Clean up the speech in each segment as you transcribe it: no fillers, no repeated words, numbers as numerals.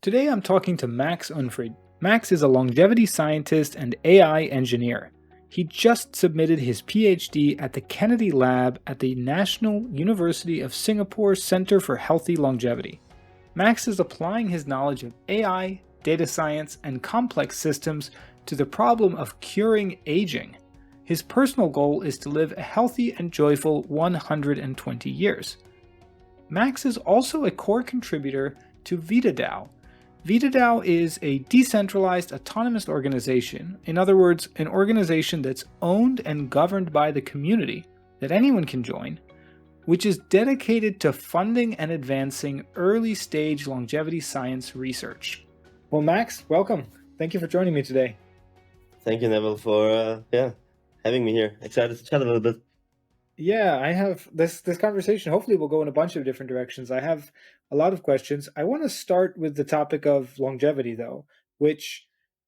Today I'm talking to Max Unfried. Max is a longevity scientist and AI engineer. He just submitted his PhD at the Kennedy Lab at the National University of Singapore Center for Healthy Longevity. Max is applying his knowledge of AI, data science, and complex systems to the problem of curing aging. His personal goal is to live a healthy and joyful 120 years. Max is also a core contributor to VitaDAO. VitaDAO is a decentralized autonomous organization, in other words, an organization that's owned and governed by the community that anyone can join, which is dedicated to funding and advancing early stage longevity science research. Well, Max, welcome. Thank you for joining me today. Thank you, Neville, for having me here. Excited to chat a little bit. Yeah, I have this conversation. Hopefully, we'll go in a bunch of different directions. I have a lot of questions. I want to start with the topic of longevity, though, which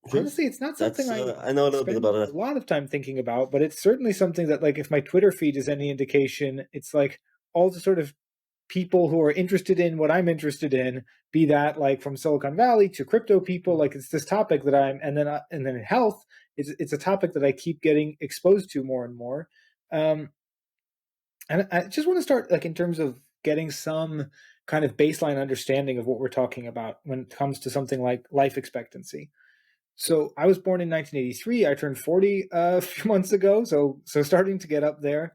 Sure. honestly, it's not something I know a little bit spend about a it. lot of time thinking about, but it's certainly something that, like, if my Twitter feed is any indication, it's like all the sort of people who are interested in what I'm interested in, be that like from Silicon Valley to crypto people, like it's this topic that and then in health, it's a topic that I keep getting exposed to more and more. Um, and I just want to start like in terms of getting some kind of baseline understanding of what we're talking about when it comes to something like life expectancy. So I was born in 1983. I turned 40 a few months ago, so starting to get up there.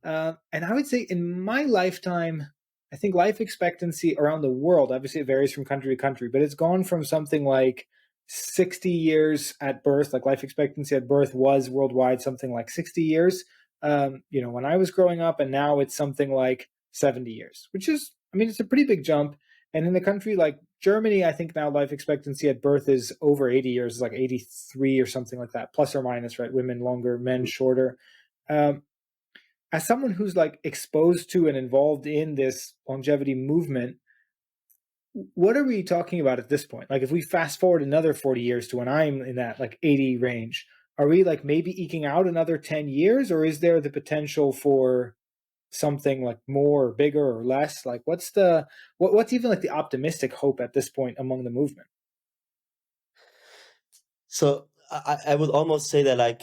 And I would say in my lifetime, I think life expectancy around the world, obviously it varies from country to country, but it's gone from something like 60 years at birth, like life expectancy at birth was worldwide something like 60 years, when I was growing up, and now it's something like 70 years, which is, I mean, it's a pretty big jump. And in a country like Germany, I think now life expectancy at birth is over 80 years, it's like 83 or something like that, plus or minus, right? Women longer, men shorter. Um, as someone who's like exposed to and involved in this longevity movement, what are we talking about at this point? Like, if we fast forward another 40 years to when I'm in that like 80 range, are we like maybe eking out another 10 years, or is there the potential for something like more or bigger or less? Like, what's even like the optimistic hope at this point among the movement? So I would almost say that like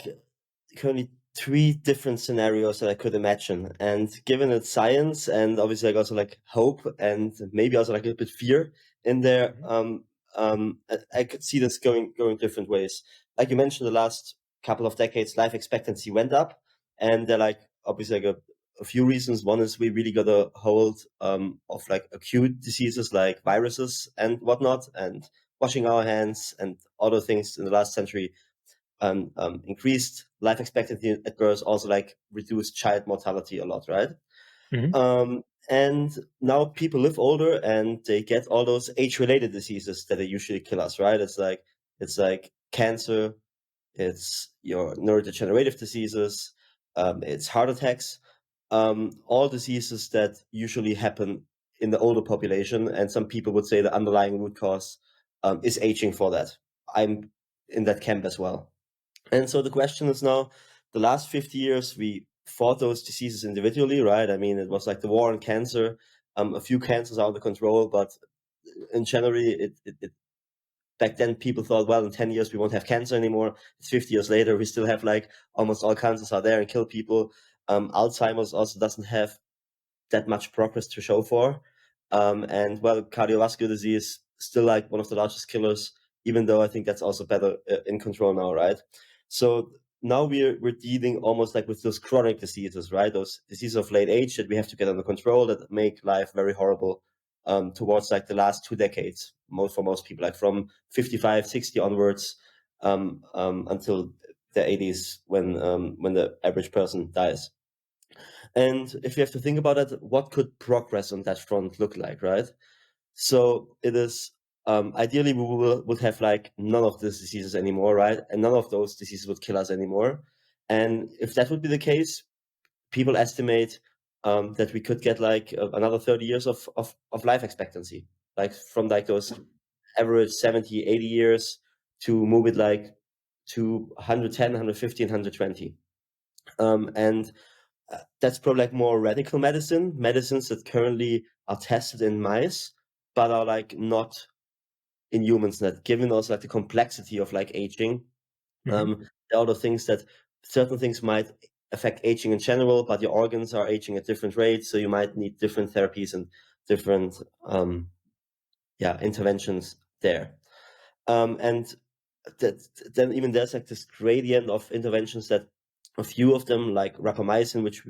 currently three different scenarios that I could imagine, and given it's science and obviously like also like hope and maybe also like a bit fear in there, I could see this going different ways. Like you mentioned, the last couple of decades, life expectancy went up, and there like obviously like a few reasons. One is we really got a hold of like acute diseases like viruses and whatnot, and washing our hands and other things in the last century increased life expectancy at birth, also like reduced child mortality a lot, right? Mm-hmm. And now people live older and they get all those age-related diseases that they usually kill us, right? It's like cancer, it's your neurodegenerative diseases, it's heart attacks, all diseases that usually happen in the older population. And some people would say the underlying root cause is aging for that. I'm in that camp as well. And so the question is now, the last 50 years, we fought those diseases individually, right? I mean, it was like the war on cancer. A few cancers are under control, but in generally, back then people thought, well, in 10 years, we won't have cancer anymore. It's 50 years later, we still have like almost all cancers are there and kill people. Alzheimer's also doesn't have that much progress to show for. And well, cardiovascular disease still like one of the largest killers, even though I think that's also better in control now, right? So now we're dealing almost like with those chronic diseases, right? Those diseases of late age that we have to get under control that make life very horrible towards like the last 2 decades, for most people, like from 55, 60 onwards until the 80s when the average person dies. And if you have to think about it, what could progress on that front look like, right? So it is ideally we would have like none of these diseases anymore, right? And none of those diseases would kill us anymore. And if that would be the case, people estimate that we could get like another 30 years of life expectancy, like from like those average 70, 80 years to move it like to 110, 150, and 120. And that's probably like more radical medicines that currently are tested in mice, but are like not in humans that, given also like the complexity of like aging, there are the things that certain things might affect aging in general, but your organs are aging at different rates, so you might need different therapies and different interventions there. And then even there's like this gradient of interventions that a few of them, like rapamycin, which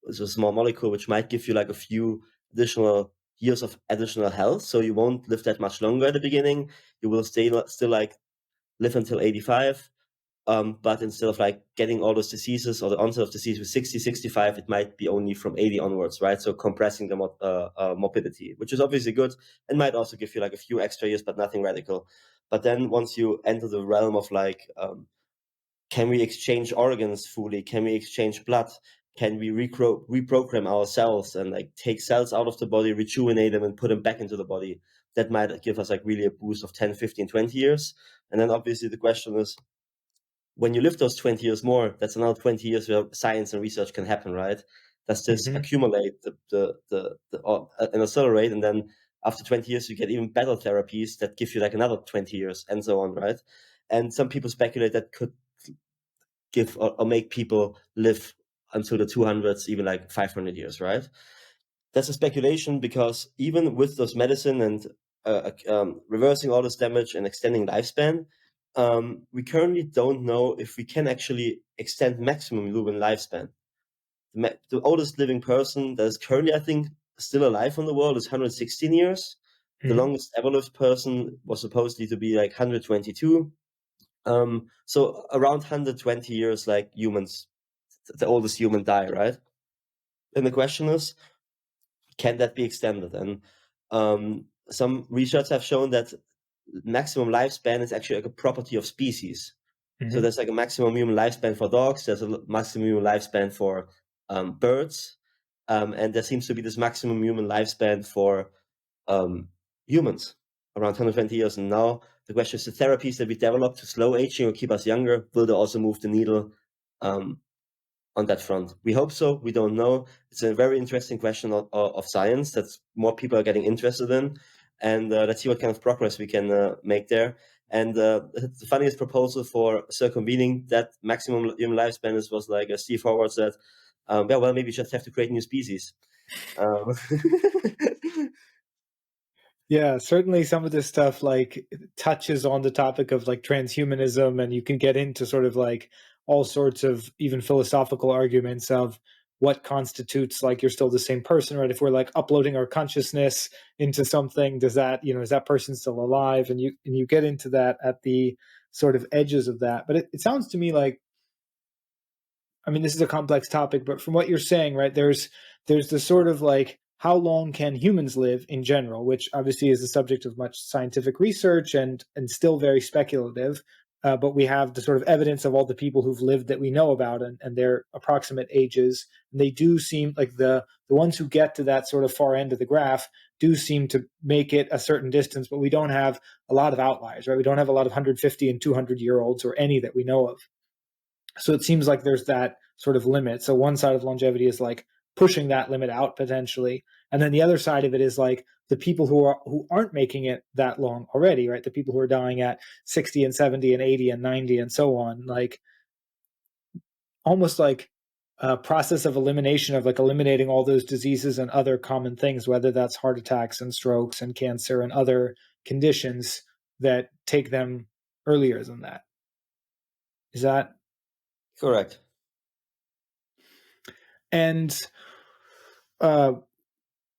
is a small molecule, which might give you like a few additional years of additional health. So you won't live that much longer at the beginning. You will still like live until 85. But instead of like getting all those diseases or the onset of disease with 60, 65, it might be only from 80 onwards, right? So compressing the morbidity, which is obviously good and might also give you like a few extra years, but nothing radical. But then once you enter the realm of like, can we exchange organs fully? Can we exchange blood? Can we reprogram ourselves and like take cells out of the body, rejuvenate them and put them back into the body? That might give us like really a boost of 10, 15, 20 years. And then obviously the question is, when you live those 20 years more, that's another 20 years where science and research can happen, right? Does this accumulate and accelerate? And then after 20 years, you get even better therapies that give you like another 20 years and so on, right? And some people speculate that could give or make people live until the 200s, even like 500 years, right? That's a speculation because even with those medicine and reversing all this damage and extending lifespan, we currently don't know if we can actually extend maximum human lifespan. The oldest living person that is currently, I think, still alive in the world is 116 years. The longest ever lived person was supposedly to be like 122. So around 120 years, like humans, the oldest human die, right? And the question is, can that be extended? And some research have shown that maximum lifespan is actually like a property of species. So there's like a maximum human lifespan for dogs. There's a maximum human lifespan for birds. And there seems to be this maximum human lifespan for humans, around 120 years. And now the question is, the therapies that we develop to slow aging or keep us younger, will they also move the needle on that front? We hope so. We don't know. It's a very interesting question of science that more people are getting interested in. And let's see what kind of progress we can make there. And the funniest proposal for circumvening that maximum human lifespan was like Steve Howard said, well, maybe we just have to create new species. Yeah, certainly some of this stuff like touches on the topic of like transhumanism, and you can get into sort of like all sorts of even philosophical arguments of what constitutes like you're still the same person, right? If we're like uploading our consciousness into something, does that, is that person still alive? And you get into that at the sort of edges of that. But it sounds to me like, I mean, this is a complex topic, but from what you're saying, right, there's this sort of like, how long can humans live in general, which obviously is the subject of much scientific research and still very speculative. But we have the sort of evidence of all the people who've lived that we know about and their approximate ages. And they do seem like the ones who get to that sort of far end of the graph do seem to make it a certain distance, but we don't have a lot of outliers, right? We don't have a lot of 150 and 200-year-olds or any that we know of. So it seems like there's that sort of limit. So one side of longevity is like pushing that limit out potentially, and then the other side of it is like the people who aren't making it that long already, right? The people who are dying at 60 and 70 and 80 and 90 and so on, like almost like a process of elimination of like eliminating all those diseases and other common things, whether that's heart attacks and strokes and cancer and other conditions that take them earlier than that. Is that correct? And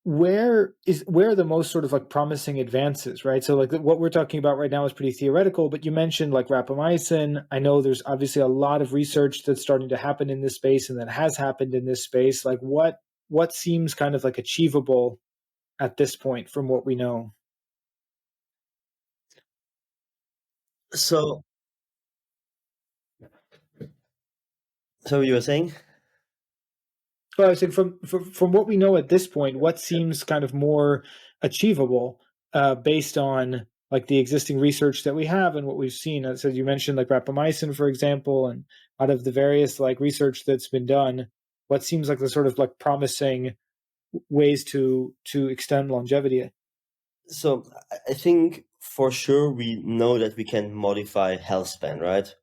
where are the most sort of like promising advances, right? So like what we're talking about right now is pretty theoretical, but you mentioned like rapamycin. I know there's obviously a lot of research that's starting to happen in this space and that has happened in this space. Like what seems kind of like achievable at this point from what we know? So you were saying? Well, I was saying from what we know at this point, what seems kind of more achievable based on like the existing research that we have and what we've seen. So you mentioned like rapamycin, for example, and out of the various like research that's been done, what seems like the sort of like promising ways to extend longevity? So I think for sure we know that we can modify health span, right?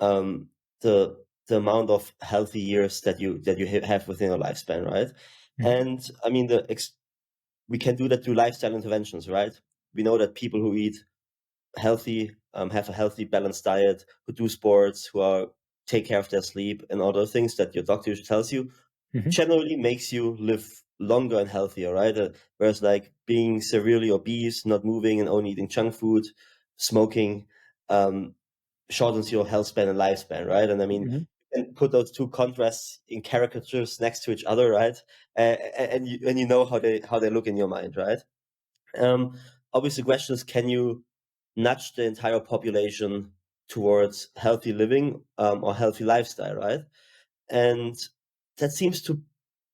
Um, the the amount of healthy years that you have within your lifespan, right? Mhm. And I mean, we can do that through lifestyle interventions, right? We know that people who eat healthy, have a healthy, balanced diet, who do sports, who are take care of their sleep, and all those things that your doctor usually tells you, Mhm. generally makes you live longer and healthier, right? Whereas like being severely obese, not moving, and only eating junk food, smoking, um, shortens your health span and lifespan, right? And I mean, Mhm. you can put those two contrasts in caricatures next to each other, right? And you know how they look in your mind, right? Um, Obviously, the question is, can you nudge the entire population towards healthy living, or healthy lifestyle, right? And that seems to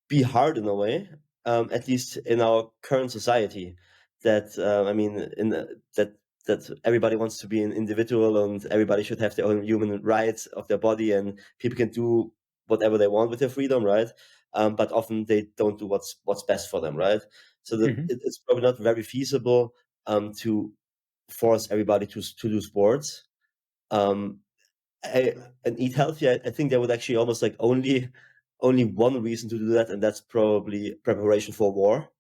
be hard in a way, at least in our current society. That I mean, that everybody wants to be an individual and everybody should have their own human rights of their body, and people can do whatever they want with their freedom, right? But often they don't do what's best for them, right? So Mhm. it's probably not very feasible to force everybody to do sports. Um, and eat healthy. I think there would actually almost like only one reason to do that, and that's probably preparation for war.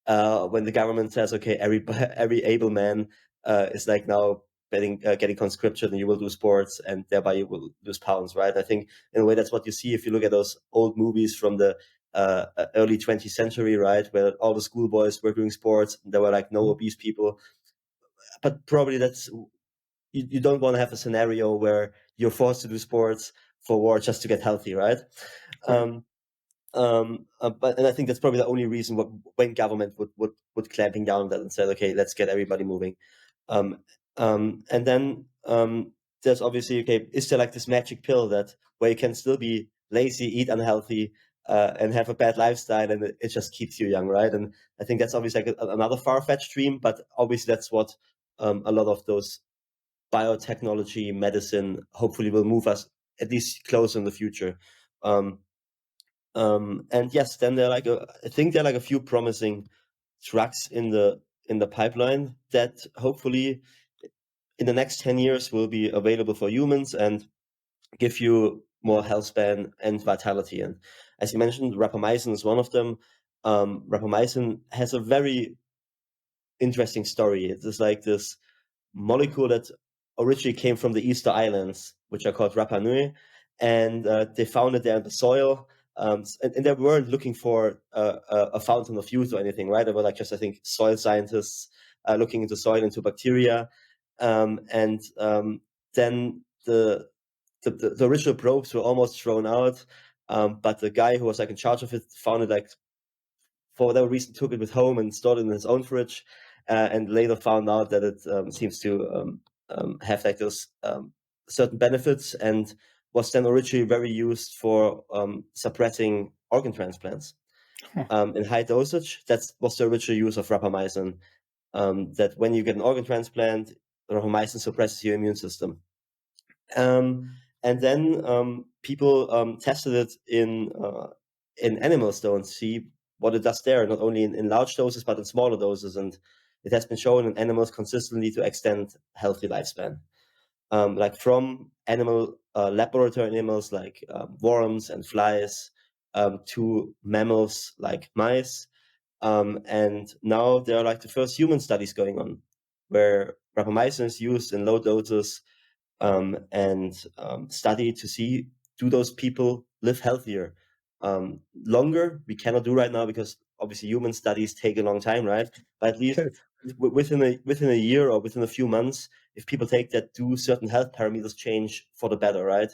When the government says, okay, every able man is like now getting conscription, and you will do sports, and thereby you will lose pounds, right? I think in a way that's what you see if you look at those old movies from the early 20th century, right, where all the schoolboys were doing sports, and there were like no Mhm. obese people. But probably that's you don't want to have a scenario where you're forced to do sports for war just to get healthy, right? Right. Um, but and I think that's probably the only reason when government would clamping down on that and said, okay, let's get everybody moving. Um, and then there's obviously, okay, is there like this magic pill that where you can still be lazy, eat unhealthy, and have a bad lifestyle, and it just keeps you young, right? And I think that's obviously like another far-fetched dream, but obviously that's what a lot of those biotechnology, medicine, hopefully will move us at least closer in the future. Um, and yes, then I think there are like a few promising drugs in the pipeline that hopefully in the next 10 years will be available for humans and give you more health span and vitality. And as you mentioned, rapamycin is one of them. Rapamycin has a very interesting story. It's just like this molecule that originally came from the Easter Islands, which are called Rapa Nui, and they found it there in the soil. And they weren't looking for a fountain of youth or anything, right? They were like just, I think, soil scientists looking into soil, into bacteria. And then the original probes were almost thrown out. But the guy who was like in charge of it found it like for whatever reason took it with home and stored it in his own fridge, and later found out that it seems to have like those certain benefits, and was then originally very used for suppressing organ transplants Huh. in high dosage. That was the original use of rapamycin. That when you get an organ transplant, rapamycin suppresses your immune system. And then people tested it in animals, though, and see what it does there, not only in large doses but in smaller doses. And it has been shown in animals consistently to extend healthy lifespan. Like from animal laboratory animals like worms and flies, to mammals like mice. And now there are like the first human studies going on where rapamycin is used in low doses, and study to see, do those people live healthier longer. We cannot do right now because obviously human studies take a long time, right? But at least Yes. within a year or within a few months, if people take that, do certain health parameters change for the better, right?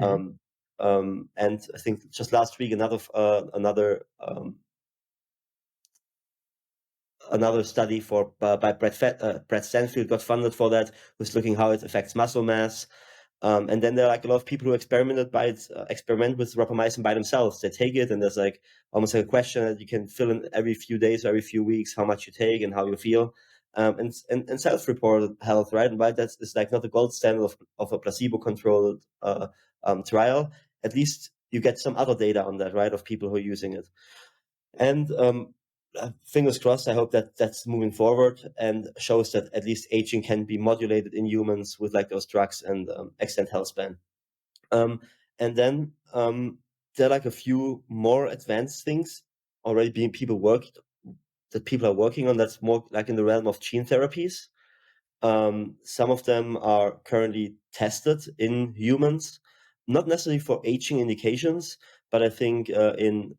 Mhm. um, and I think just last week another study for by Brett Stanfield got funded for that, who's looking how it affects muscle mass. And then there are like a lot of people who experiment with rapamycin by themselves. They take it, and there's like almost like a question that you can fill in every few days or every few weeks how much you take and how you feel. And self-reported health, right? And why that's is like not the gold standard of a placebo-controlled trial. At least you get some other data on that, right? Of people who are using it. And fingers crossed. I hope that that's moving forward and shows that at least aging can be modulated in humans with like those drugs and extend healthspan. And then there are like a few more advanced things already being people are working on. That's more like in the realm of gene therapies. Some of them are currently tested in humans, not necessarily for aging indications, but I think in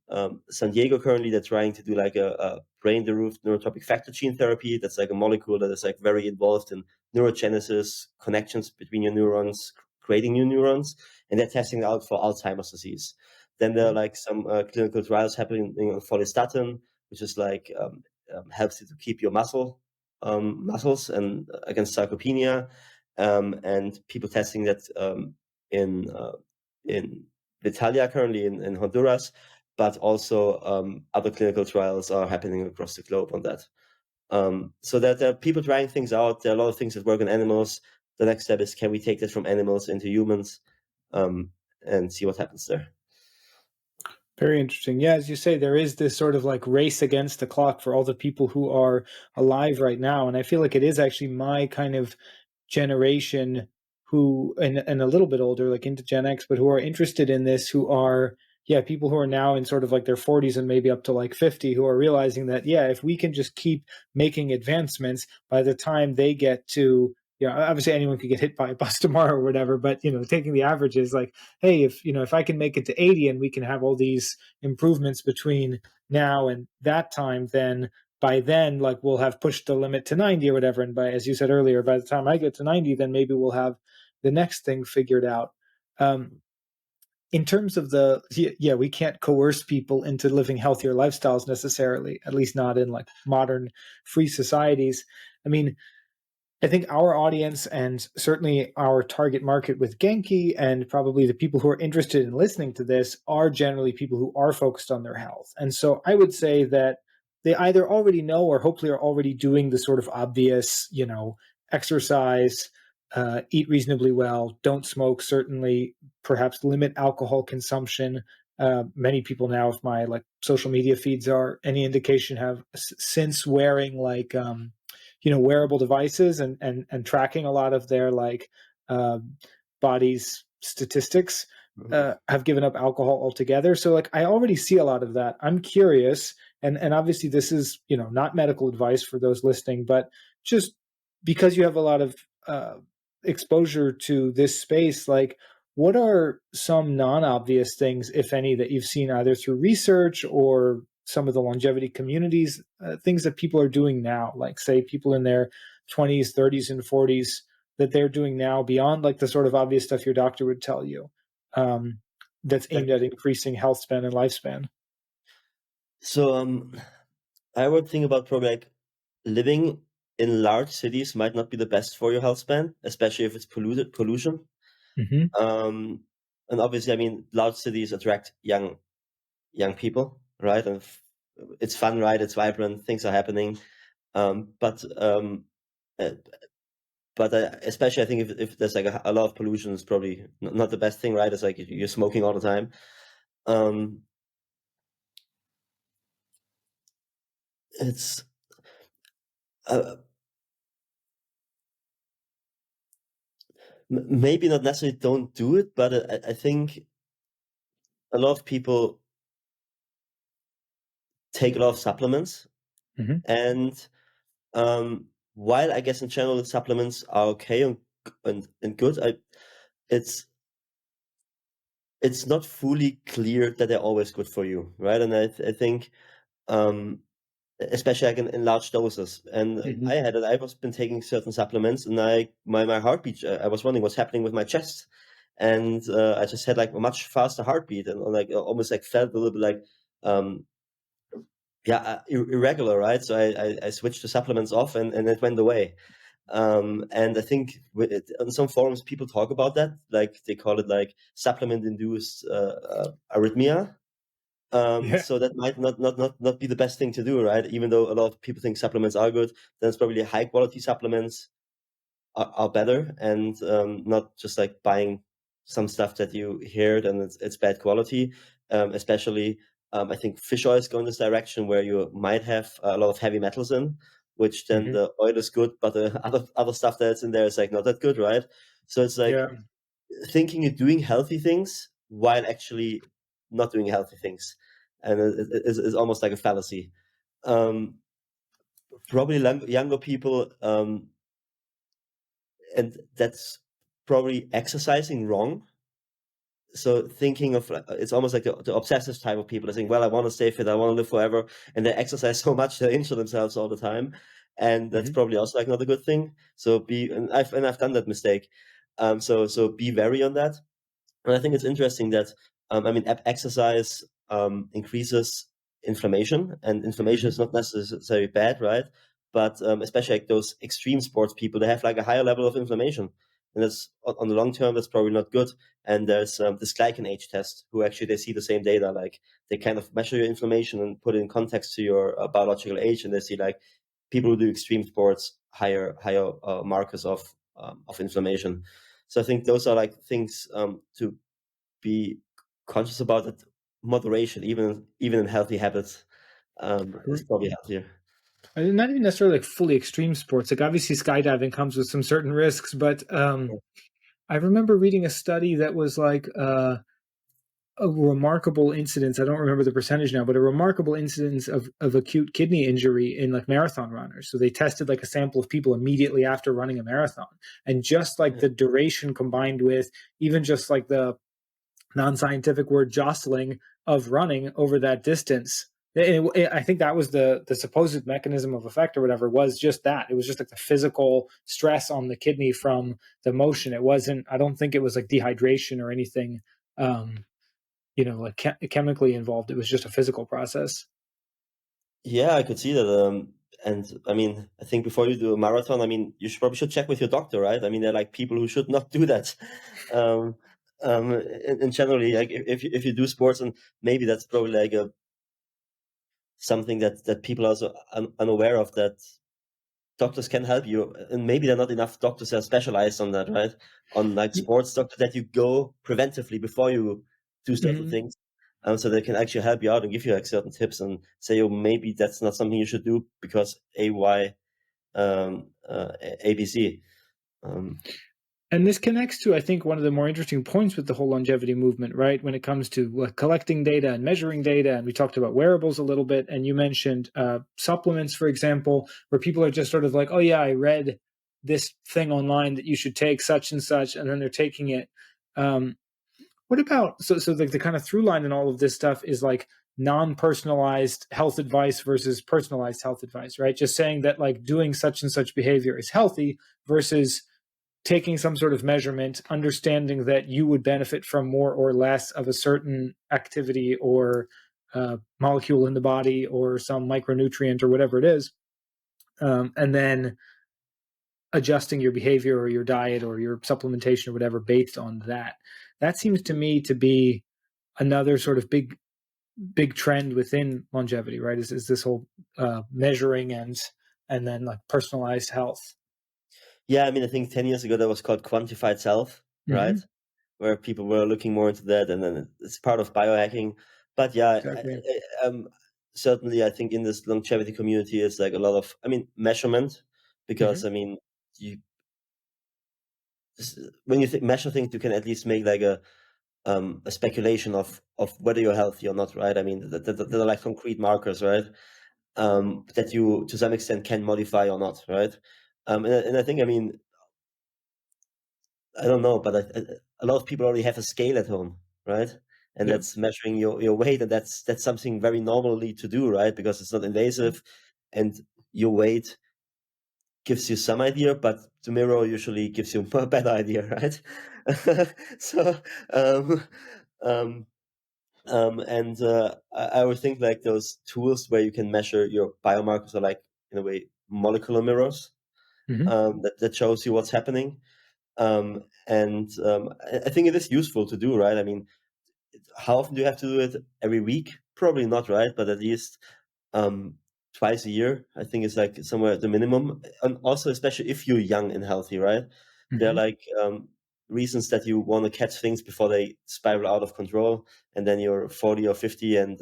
San Diego currently they're trying to do like a brain-derived neurotropic factor gene therapy. That's like a molecule that is like very involved in neurogenesis, connections between your neurons, creating new neurons, and they're testing it out for Alzheimer's disease. Then there are like some clinical trials happening on follistatin, which is like helps you to keep your muscles and against sarcopenia, and people testing that in Italia currently in Honduras, but also other clinical trials are happening across the globe on that. So that there are people trying things out. There are a lot of things that work on animals. The next step is, can we take this from animals into humans, and see what happens there. Very interesting. Yeah, as you say, there is this sort of like race against the clock for all the people who are alive right now. And I feel like it is actually my kind of generation who, and a little bit older, like into Gen X, but who are interested in this, who are, yeah, people who are now in sort of like their 40s and maybe up to like 50, who are realizing that, yeah, if we can just keep making advancements, by the time they get to, you know, obviously anyone could get hit by a bus tomorrow or whatever, but, you know, taking the averages, like, hey, if, you know, if I can make it to 80 and we can have all these improvements between now and that time, then by then, like, we'll have pushed the limit to 90 or whatever. And by, as you said earlier, by the time I get to 90, then maybe we'll have the next thing figured out. In terms of the, yeah, we can't coerce people into living healthier lifestyles necessarily, at least not in like modern free societies. I mean, I think our audience and certainly our target market with Genki and probably the people who are interested in listening to this are generally people who are focused on their health. And so I would say that they either already know or hopefully are already doing the sort of obvious, you know, exercise, eat reasonably well, don't smoke, certainly, perhaps limit alcohol consumption. Many people now, if my like social media feeds are any indication, have since wearing like, you know, wearable devices and tracking a lot of their like uh, body's statistics, have given up alcohol altogether. So like I already see a lot of that. I'm curious, and obviously this is, you know, not medical advice for those listening, but just because you have a lot of exposure to this space, like what are some non-obvious things, if any, that you've seen either through research or some of the longevity communities, things that people are doing now, like say people in their 20s, 30s, and 40s, that they're doing now beyond like the sort of obvious stuff your doctor would tell you, that's aimed at increasing health span and lifespan? So I would think about probably like living in large cities might not be the best for your health span, especially if it's pollution. Mm-hmm. And obviously, I mean, large cities attract young people, right? And it's fun, right? It's vibrant, things are happening. But uh, especially I think if there's like a lot of pollution, it's probably not the best thing, right? It's like you're smoking all the time. Um, it's uh, maybe not necessarily don't do it, but I think a lot of people take a lot of supplements, Mm-hmm. and while I guess in general supplements are okay and good, it's it's not fully clear that they're always good for you, right? And I think um, especially like in large doses. And Mm-hmm. I had it. I've been taking certain supplements, and my heartbeat. I was wondering what's happening with my chest, and I just had like a much faster heartbeat, and like almost like felt a little bit like um, irregular, right? So I switched the supplements off, and it went away. And I think on some forums people talk about that, like they call it like supplement induced arrhythmia. Yeah. So that might not be the best thing to do, right? Even though a lot of people think supplements are good, then it's probably high quality supplements are better, and not just like buying some stuff that you heard and it's bad quality. Especially I think fish oils go in this direction where you might have a lot of heavy metals in, which then Hmm. the oil is good, but the other stuff that's in there is like not that good, right? So it's like Yeah. thinking you're doing healthy things while actually not doing healthy things, and it's almost like a fallacy. Um, Probably younger people, and that's probably exercising wrong. So thinking of it's almost like the obsessive type of people. They think, well, I want to stay fit, I want to live forever, and they exercise so much they injure themselves all the time, and that's Hmm. probably also like not a good thing. So I've done that mistake. So be wary on that. And I think it's interesting that I mean, exercise increases inflammation, and inflammation is Hmm. not necessarily bad, right? But especially like those extreme sports people, they have like a higher level of inflammation, and that's on the long term, that's probably not good. And there's this glycan age test, who actually they see the same data, like they kind of measure your inflammation and put it in context to your biological age, and they see like people who do extreme sports higher markers of inflammation. So I think those are like things to be conscious about, that moderation, even in healthy habits, is probably healthier. Not even necessarily like fully extreme sports. Like obviously skydiving comes with some certain risks, but I remember reading a study that was like a remarkable incidence. I don't remember the percentage now, but a remarkable incidence of acute kidney injury in like marathon runners. So they tested like a sample of people immediately after running a marathon, and just like Yeah, the duration combined with even just like the non-scientific word jostling of running over that distance. I think that was the supposed mechanism of effect or whatever, was just that. It was just like the physical stress on the kidney from the motion. It wasn't. I don't think it was like dehydration or anything. Um, like chemically involved. It was just a physical process. yeah, I could see that. And I mean, I think before you do a marathon, I mean, you probably should check with your doctor, right? I mean, they're like people who should not do that. Um, and generally, like if you do sports, and maybe that's probably like a something that people are also unaware of, that doctors can help you, and maybe there are not enough doctors that are specialized on that, right? On like sports doctors, that you go preventively before you do certain Mhm. things, so they can actually help you out and give you like certain tips and say, oh, maybe that's not something you should do because ABC. Um, And this connects to, I think, one of the more interesting points with the whole longevity movement, right? When it comes to collecting data and measuring data, and we talked about wearables a little bit, and you mentioned supplements, for example, where people are just sort of like, "Oh yeah, I read this thing online that you should take such and such," and then they're taking it. Um, what about so like the kind of through line in all of this stuff is like non-personalized health advice versus personalized health advice, right? Just saying that like doing such and such behavior is healthy versus taking some sort of measurement, understanding that you would benefit from more or less of a certain activity or molecule in the body or some micronutrient or whatever it is, and then adjusting your behavior or your diet or your supplementation or whatever based on that. That seems to me to be another sort of big trend within longevity, right? Is this whole measuring and then like personalized health. yeah, I mean, I think 10 years ago that was called quantified self, right? Mm-hmm. Where people were looking more into that, and then it's part of biohacking. But yeah, Exactly. certainly, I think in this longevity community is like a lot of, I mean, measurement, Mm-hmm. because I mean, you when you measure things, you can at least make like a speculation of whether you're healthy or not, right? I mean, that are like concrete markers, right? That you to some extent can modify or not, right? And I think, I mean, I don't know, but a lot of people already have a scale at home, right? And Yep. that's measuring your weight, and that's something very normally to do, right? Because it's not invasive, and your weight gives you some idea, but the mirror usually gives you a better idea, right? So, um, um, and I would think like those tools where you can measure your biomarkers are like, in a way, molecular mirrors, Mm-hmm. that shows you what's happening. And I think it is useful to do, right? I mean, how often do you have to do it? Every week? Probably not, right? But at least um, twice a year, I think is like somewhere at the minimum. And also, especially if you're young and healthy, right? They're Mm-hmm. like, reasons that you want to catch things before they spiral out of control, and then you're 40 or 50, and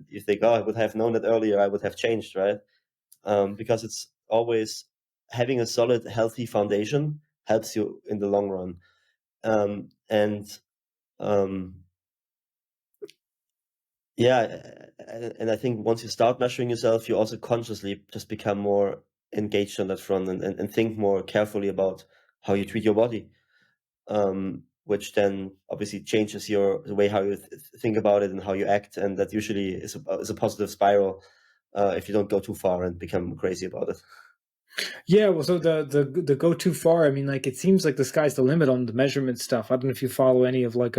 you think, oh, I would have known that earlier, I would have changed, right? Because it's always having a solid, healthy foundation helps you in the long run. Yeah, and I think once you start measuring yourself, you also consciously just become more engaged on that front, and think more carefully about how you treat your body, which then obviously changes the way how you think about it and how you act, and that usually is a positive spiral if you don't go too far and become crazy about it. Yeah, well, so the go too far. I mean, like it seems like the sky's the limit on the measurement stuff. I don't know if you follow any of like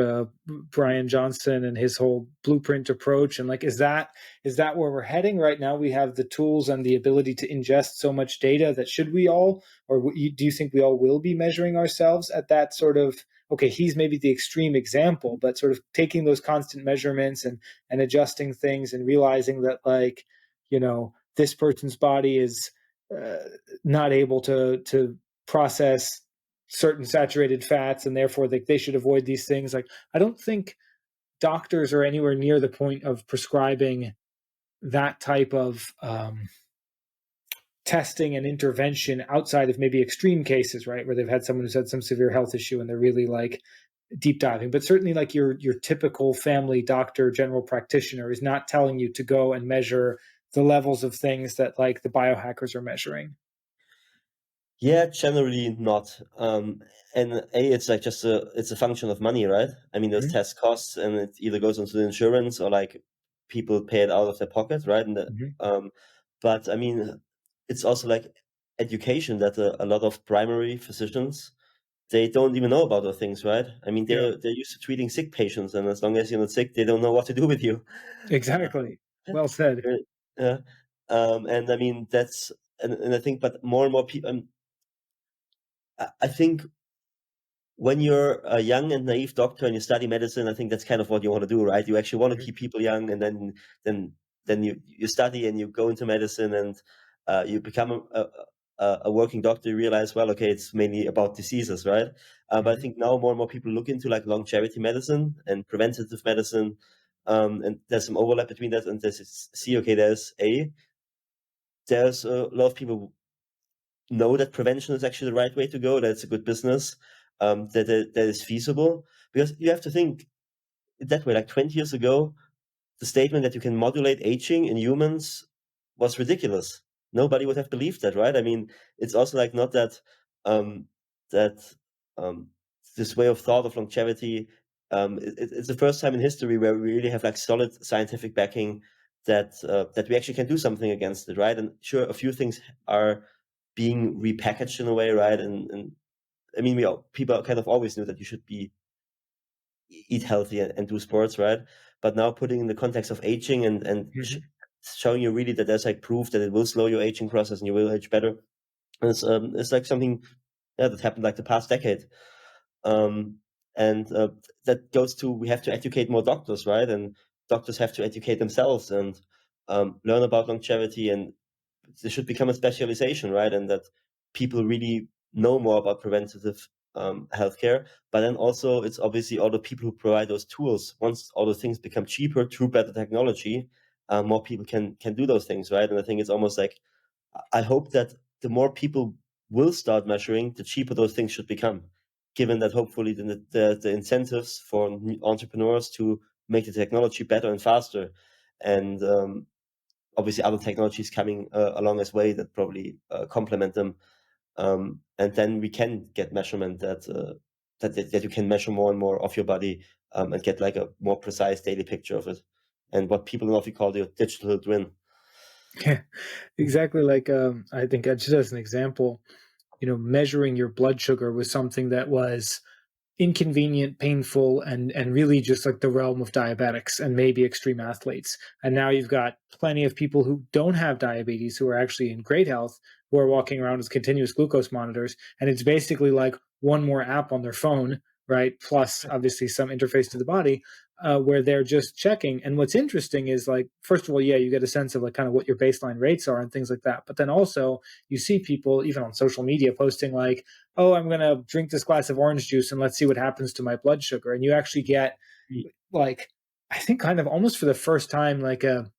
Brian Johnson and his whole blueprint approach, and like is that where we're heading right now? We have the tools and the ability to ingest so much data that should we all, or do you think we all will be measuring ourselves at that sort of? Okay, he's maybe the extreme example, but sort of taking those constant measurements and adjusting things and realizing that like this person's body is uh, not able to process certain saturated fats, and therefore they should avoid these things. Like I don't think doctors are anywhere near the point of prescribing that type of testing and intervention outside of maybe extreme cases, right, where they've had someone who's had some severe health issue and they're really like deep diving. But certainly like your typical family doctor, general practitioner is not telling you to go and measure the levels of things that like the biohackers are measuring. Yeah, generally not. And it's like it's a function of money, right? I mean, those Mhm. test costs, and it either goes into the insurance or like people pay it out of their pocket, right? Mhm. But I mean, it's also like education that a lot of primary physicians, they don't even know about those things, right? I mean, Yeah, they're used to treating sick patients, and as long as you're not sick, they don't know what to do with you. exactly. Well said. Uh, yeah. And I mean, and I think, but more and more people, I think when you're a young and naive doctor and you study medicine, I think that's kind of what you want to do, right? You actually want to Mhm. keep people young, and then then you study and you go into medicine, and you become a working doctor. You realize, well, okay, it's mainly about diseases, right? But I Mhm. think now more and more people look into like longevity medicine and preventative medicine, and there's some overlap between that, and see, okay, there's a lot of people know that prevention is actually the right way to go, that it's a good business, that is feasible. Because you have to think that way, like 20 years ago, the statement that you can modulate aging in humans was ridiculous. Nobody would have believed that, right? I mean, it's also like not that um, that um, this way of thought of longevity. It's the first time in history where we really have like solid scientific backing that we actually can do something against it, right? And sure, a few things are being repackaged in a way, right? And I mean, people kind of always knew that you should eat healthy and do sports, right? But now putting in the context of aging, Mhm. showing you really that there's like proof that it will slow your aging process and you will age better. It's like something, yeah, that happened like the past decade. Um, and that goes to, we have to educate more doctors, right? And doctors have to educate themselves and learn about longevity, and there should become a specialization, right? And that people really know more about preventative healthcare. But then also, it's obviously all the people who provide those tools. Once all those things become cheaper through better technology, more people can do those things, right? And I think it's almost like, I hope that the more people will start measuring, the cheaper those things should become. Given that hopefully the incentives for entrepreneurs to make the technology better and faster, and obviously other technologies coming along as way that probably complement them, and then we can get measurement that you can measure more and more of your body, and get like a more precise daily picture of it, and what people in Offi call the digital twin. Yeah, exactly. Like I think just as an example, measuring your blood sugar was something that was inconvenient, painful, and really just like the realm of diabetics and maybe extreme athletes. And now you've got plenty of people who don't have diabetes who are actually in great health, who are walking around with continuous glucose monitors. And it's basically like one more app on their phone, right? Plus, obviously, some interface to the body. where they're just checking. And what's interesting is like, first of all, yeah, you get a sense of like kind of what your baseline rates are and things like that. But then also you see people even on social media posting like, oh, I'm going to drink this glass of orange juice and let's see what happens to my blood sugar. And you actually get like, I think kind of almost for the first time, like a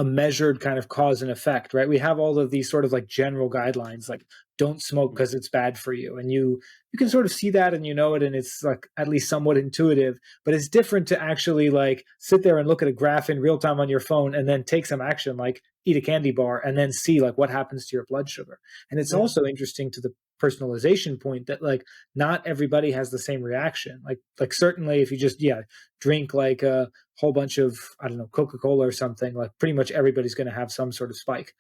measured kind of cause and effect, right? We have all of these sort of like general guidelines, like don't smoke because it's bad for you, and you can sort of see that and you know it, and it's like at least somewhat intuitive. But it's different to actually like sit there and look at a graph in real time on your phone and then take some action, like eat a candy bar, and then see like what happens to your blood sugar. And it's Yeah. also interesting to the personalization point that like not everybody has the same reaction. Like certainly if you just drink like a whole bunch of, I don't know, Coca-Cola or something, like pretty much everybody's going to have some sort of spike.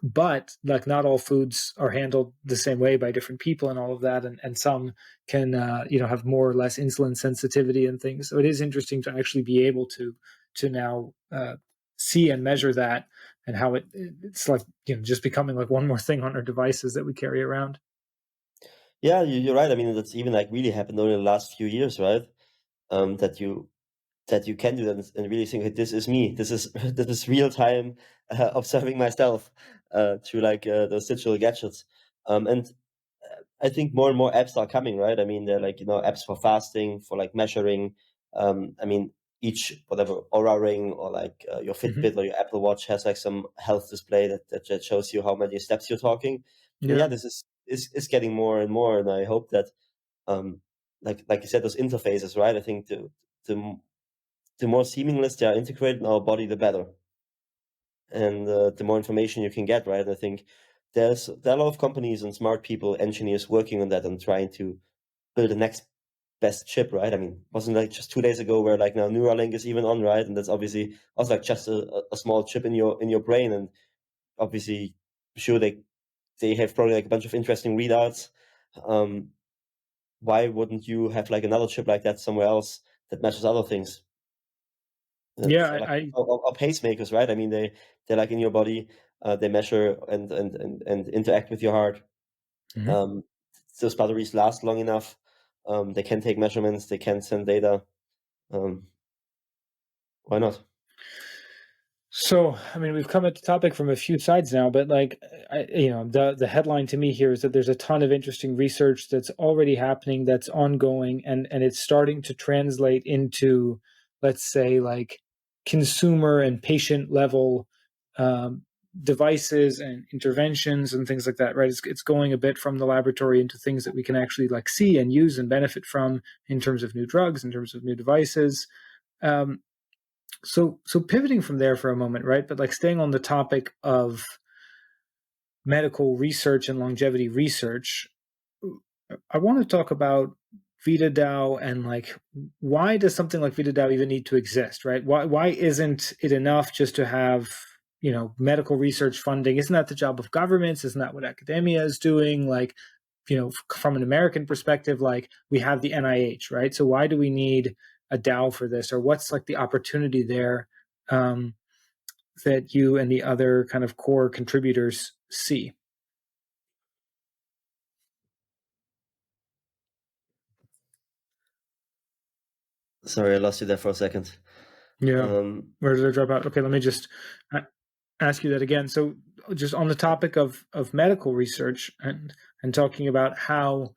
But like not all foods are handled the same way by different people and all of that. And some can, have more or less insulin sensitivity and things. So it is interesting to actually be able to now see and measure that, and how it's like, just becoming like one more thing on our devices that we carry around. Yeah, you're right. I mean, that's even like really happened only in the last few years, right? That you can do that and really think, hey, this is me. This is this is real time observing myself through like those digital gadgets. And I think more and more apps are coming, right? I mean, they're like, apps for fasting, for like measuring. I mean, each whatever Aura Ring or like your Hmm. Fitbit or your Apple Watch has like some health display that shows you how many steps you're talking. And yeah, Yeah. this is getting more and more. And I hope that, um, like you said, those interfaces, right? I think the the more seamless they are integrated in our body, the better. And the more information you can get, right? I think there are a lot of companies and smart people, engineers working on that and trying to build the next best chip, right? I mean, wasn't like just 2 days ago where like now Neuralink is even on, right? And that's obviously also like just a small chip in your brain, and obviously, sure they have probably like a bunch of interesting readouts. Um, why wouldn't you have like another chip like that somewhere else that measures other things? Yeah. That's like or pacemakers, right? I mean, they're like in your body. They measure and interact with your heart. Mhm. Um, those batteries last long enough. They can take measurements. They can send data. Um, why not? So, I mean, we've come at the topic from a few sides now, but like, the headline to me here is that there's a ton of interesting research that's already happening, that's ongoing, and it's starting to translate into, let's say, like consumer and patient level um, devices and interventions and things like that. Right? It's going a bit from the laboratory into things that we can actually like see and use and benefit from in terms of new drugs, in terms of new devices. Um, so pivoting from there for a moment, right? But like staying on the topic of medical research and longevity research, I want to talk about VitaDAO and like why does something like VitaDAO even need to exist, right? Why isn't it enough just to have medical research funding? Isn't that the job of governments? Isn't that what academia is doing? Like, from an American perspective, like we have the NIH, right? So why do we need a DAO for this, or what's like the opportunity there? Um, that you and the other kind of core contributors see? Sorry, I lost you there for a second. Yeah. Um, Where did I drop out? Okay, let me just ask you that again. So, just on the topic of medical research and talking about how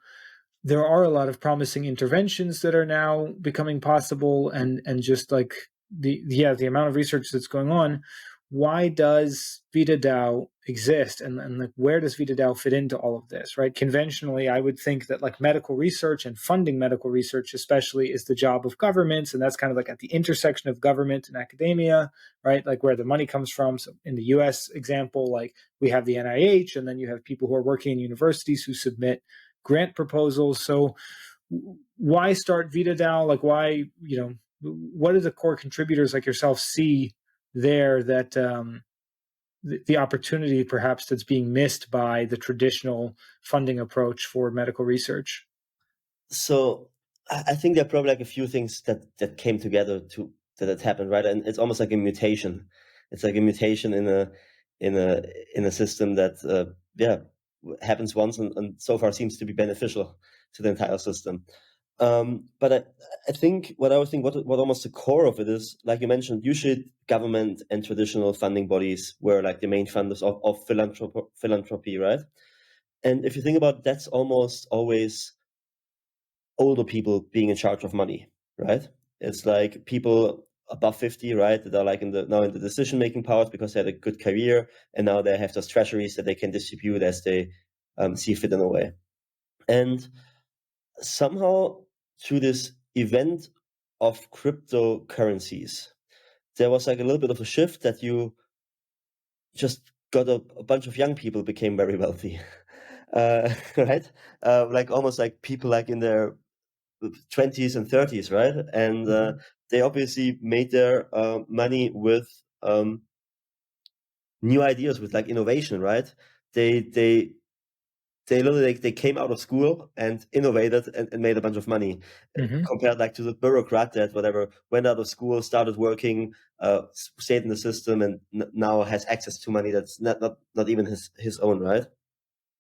there are a lot of promising interventions that are now becoming possible, and just like the amount of research that's going on, why does VitaDAO exist, and like where does VitaDAO fit into all of this? Right, conventionally I would think that like medical research and funding medical research especially is the job of governments, and that's kind of like at the intersection of government and academia, right? Like where the money comes from. So in the US example, like we have the NIH, and then you have people who are working in universities who submit grant proposals. So why start VitaDAO? Like why, what do the core contributors like yourself see there that the opportunity perhaps that's being missed by the traditional funding approach for medical research? so I think there are probably like a few things that came together to that had happened, right? And it's almost like a mutation. It's like a mutation in a in a system that happens once and so far seems to be beneficial to the entire system. But I think what I would think what almost the core of it is, like you mentioned, usually government and traditional funding bodies were like the main funders of philanthropy, right? And if you think about it, that's almost always older people being in charge of money, right? It's like people above 50, right, that are like now in the decision making powers because they had a good career, and now they have those treasuries that they can distribute as they see fit in a way. And somehow through this event of cryptocurrencies, there was like a little bit of a shift that you just got a bunch of young people became very wealthy, right? Like almost like people like in their 20s and 30s, right? And they obviously made their money with new ideas, with like innovation, right? They literally they came out of school and innovated and made a bunch of money, Mm-hmm. compared like to the bureaucrat that whatever went out of school, started working, stayed in the system, and now has access to money that's not even his own, right?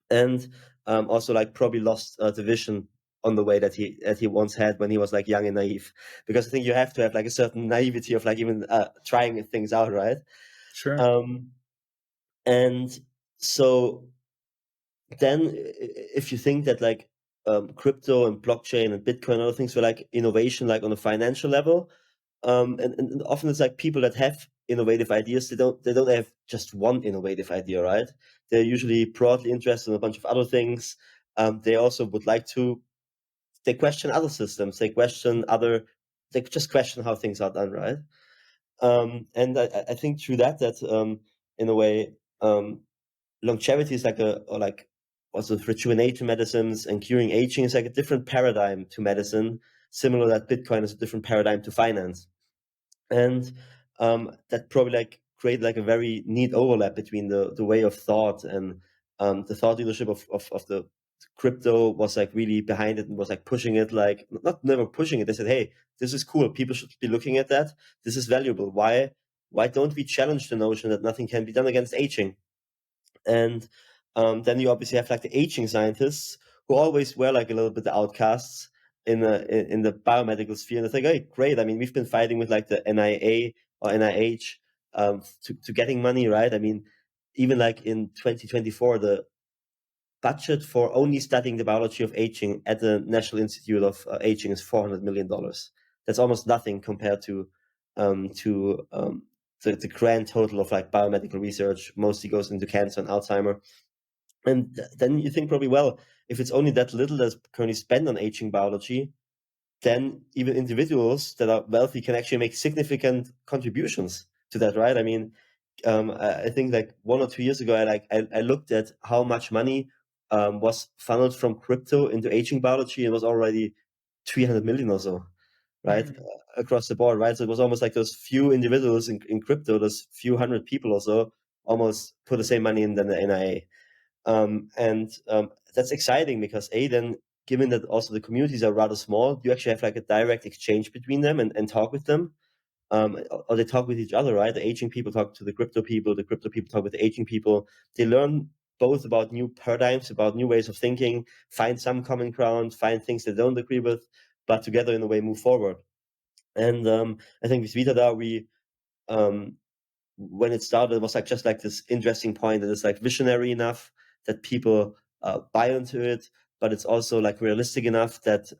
And also like probably lost the vision on the way that he once had when he was like young and naive, because I think you have to have like a certain naivety of like even trying things out, right? Sure. um and so then if you think that like crypto and blockchain and Bitcoin and other things were like innovation like on a financial level, and often it's like people that have innovative ideas, they don't have just one innovative idea, right? They're usually broadly interested in a bunch of other things. They also would like to, they question other systems, they just question how things are done, right? And I think through that in a way, longevity is like or like also rejuvenation medicines and curing aging is like a different paradigm to medicine, similar that Bitcoin is a different paradigm to finance. And that probably like create like a very neat overlap between the way of thought, and the thought leadership of the crypto was like really behind it and was like pushing it, like not never pushing it. They said, hey, this is cool, people should be looking at that, this is valuable, why don't we challenge the notion that nothing can be done against aging? And then you obviously have like the aging scientists who always were like a little bit the outcasts in the biomedical sphere. And it's like, hey, great. I mean, we've been fighting with like the NIA or NIH to getting money, right? I mean, even like in 2024, the budget for only studying the biology of aging at the National Institute of Aging is $400 million. That's almost nothing compared to the grand total of like biomedical research mostly goes into cancer and Alzheimer. And then you think probably, well, if it's only that little that's currently spent on aging biology, then even individuals that are wealthy can actually make significant contributions to that, right? I mean, I think like 1 or 2 years ago, I looked at how much money was funneled from crypto into aging biology, and it was already 300 million or so, right? Mm. Across the board, right? So it was almost like those few individuals in crypto, those few hundred people or so, almost put the same money in than the NIA. And that's exciting because then given that also the communities are rather small, you actually have like a direct exchange between them and talk with them. Or they talk with each other, right? The aging people talk to the crypto people talk with the aging people. They learn both about new paradigms, about new ways of thinking, find some common ground, find things they don't agree with, but together in a way move forward. And I think with VitaDAO, um, when it started, it was like just like this interesting point that is like visionary enough that people buy into it, but it's also like realistic enough that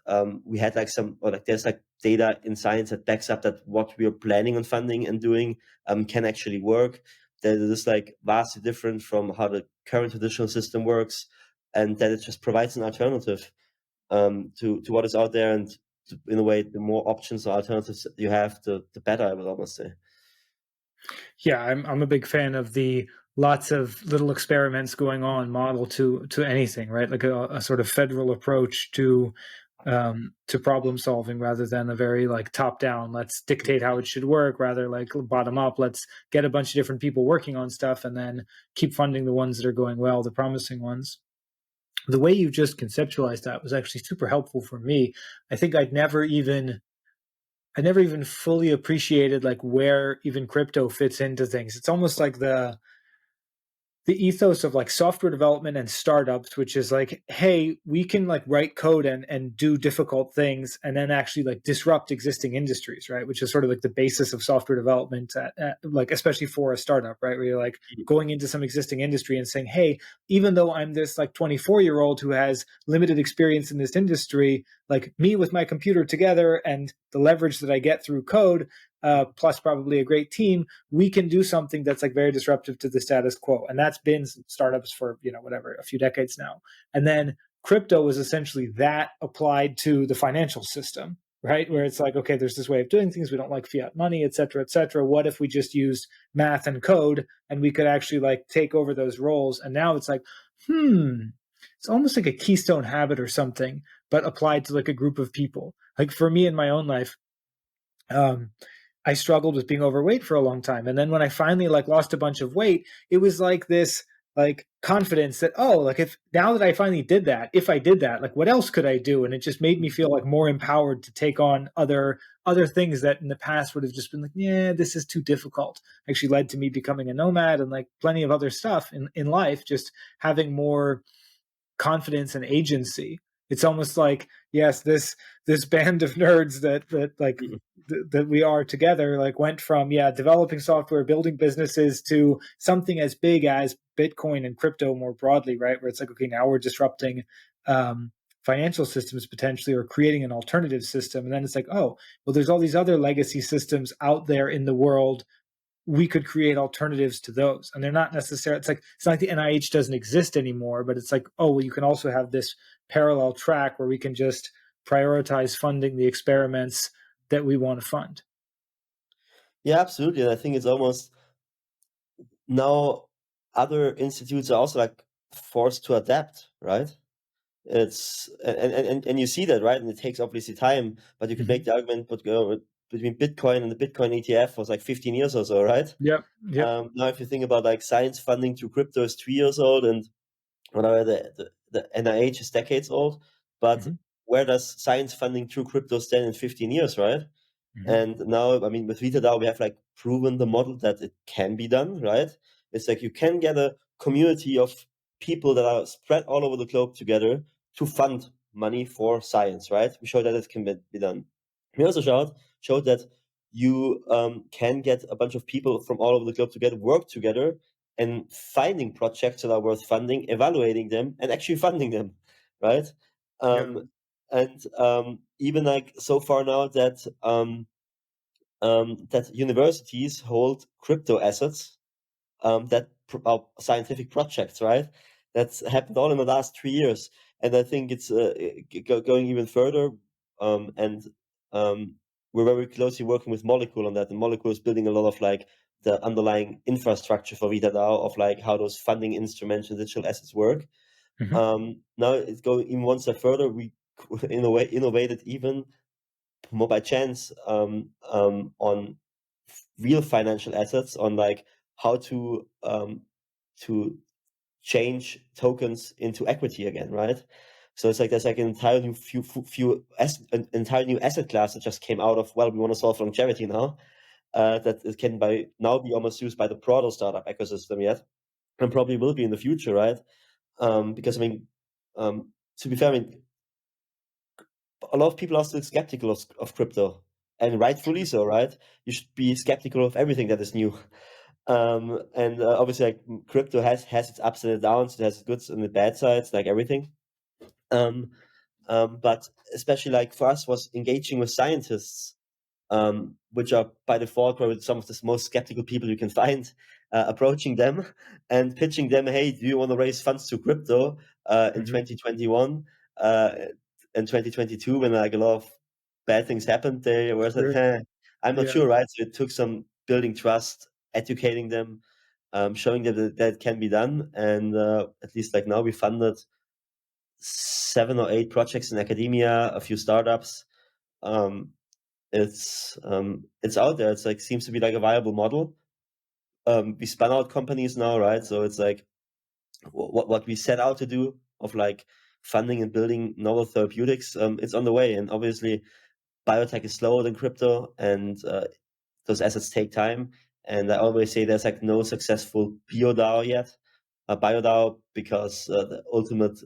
we had like some, or like there's like data in science that backs up that what we are planning on funding and doing can actually work. That it is like vastly different from how the current traditional system works, and that it just provides an alternative to what is out there. And in a way, the more options or alternatives you have, the better, I would almost say. Yeah, I'm a big fan of the lots of little experiments going on model to anything, right? Like a sort of federal approach to problem solving rather than a very like top down, let's dictate how it should work, rather like bottom up, let's get a bunch of different people working on stuff and then keep funding the ones that are going well, the promising ones. The way you just conceptualized that was actually super helpful for me. I think I never even fully appreciated like where even crypto fits into things. It's almost like the ethos of like software development and startups, which is like, hey, we can like write code and do difficult things and then actually like disrupt existing industries, right? Which is sort of like the basis of software development, like especially for a startup, right? Where you're like going into some existing industry and saying, hey, even though I'm this like 24-year-old who has limited experience in this industry, like me with my computer together and the leverage that I get through code, plus probably a great team, we can do something that's like very disruptive to the status quo. And that's been startups for, whatever, a few decades now. And then crypto was essentially that applied to the financial system, right? Where it's like, okay, there's this way of doing things. We don't like fiat money, et cetera, et cetera. What if we just used math and code and we could actually like take over those roles? And now it's like, it's almost like a keystone habit or something, but applied to like a group of people. Like for me in my own life, I struggled with being overweight for a long time. And then when I finally like lost a bunch of weight, it was like this like confidence that, oh, like if now that I finally did that, if I did that, like what else could I do? And it just made me feel like more empowered to take on other things that in the past would have just been like, yeah, this is too difficult. Actually led to me becoming a nomad and like plenty of other stuff in life, just having more confidence and agency. It's almost like, yes, this band of nerds that like that we are together like went from developing software, building businesses, to something as big as Bitcoin and crypto more broadly, right? Where it's like, okay, now we're disrupting financial systems potentially, or creating an alternative system. And then it's like, oh, well, there's all these other legacy systems out there in the world. We could create alternatives to those, and they're not necessarily, it's not like the NIH doesn't exist anymore, but it's like, oh, well, you can also have this parallel track where we can just prioritize funding the experiments that we want to fund. Yeah, absolutely. And I think it's almost now other institutes are also like forced to adapt, right? It's and you see that, right? And it takes obviously time, but you could make the argument, but between Bitcoin and the Bitcoin ETF was like 15 years or so, right? Yep. Yep. Now, if you think about like science funding through crypto is 3 years old, and whatever the NIH is decades old, but Mm-hmm. where does science funding through crypto stand in 15 years, right? Mm-hmm. And now, I mean, with VitaDAO, we have like proven the model that it can be done, right? It's like you can get a community of people that are spread all over the globe together to fund money for science, right? We showed that it can be done. We also showed that you can get a bunch of people from all over the globe together, work together, and finding projects that are worth funding, evaluating them, and actually funding them, right? Yep. And even like so far now that that universities hold crypto assets that are scientific projects, right? That's happened all in the last 3 years, and I think it's going even further. And we're very closely working with Molecule on that. And Molecule is building a lot of like the underlying infrastructure for VitaDAO of like how those funding instruments and digital assets work. Mm-hmm. Now it's going even one step further. We in a way innovated even more by chance on real financial assets, on like how to change tokens into equity again, right? So it's like there's like an entire new an entire new asset class that just came out of, well, we want to solve longevity now, that it can by now be almost used by the broader startup ecosystem yet, and probably will be in the future, right? Because I mean, to be fair, I mean, a lot of people are still skeptical of crypto, and rightfully so, right? You should be skeptical of everything that is new. And obviously, like crypto has its ups and its downs. It has its goods and the bad sides, like everything. Um, but especially like for us, was engaging with scientists, which are by default probably some of the most skeptical people you can find, approaching them and pitching them, hey, do you want to raise funds to crypto in Mm-hmm. 2021 and 2022, when like a lot of bad things happened? They were like, Sure. I'm not Yeah. sure, right? So it took some building trust, educating them, showing them that it can be done. And at least like now we funded 7 or 8 projects in academia, a few startups. Um, it's out there. It's like seems to be like a viable model. We spun out companies now, right? So it's like what we set out to do of like funding and building novel therapeutics. It's on the way, and obviously biotech is slower than crypto, and those assets take time. And I always say there's like no successful PO DAO yet. BioDAO, because the ultimate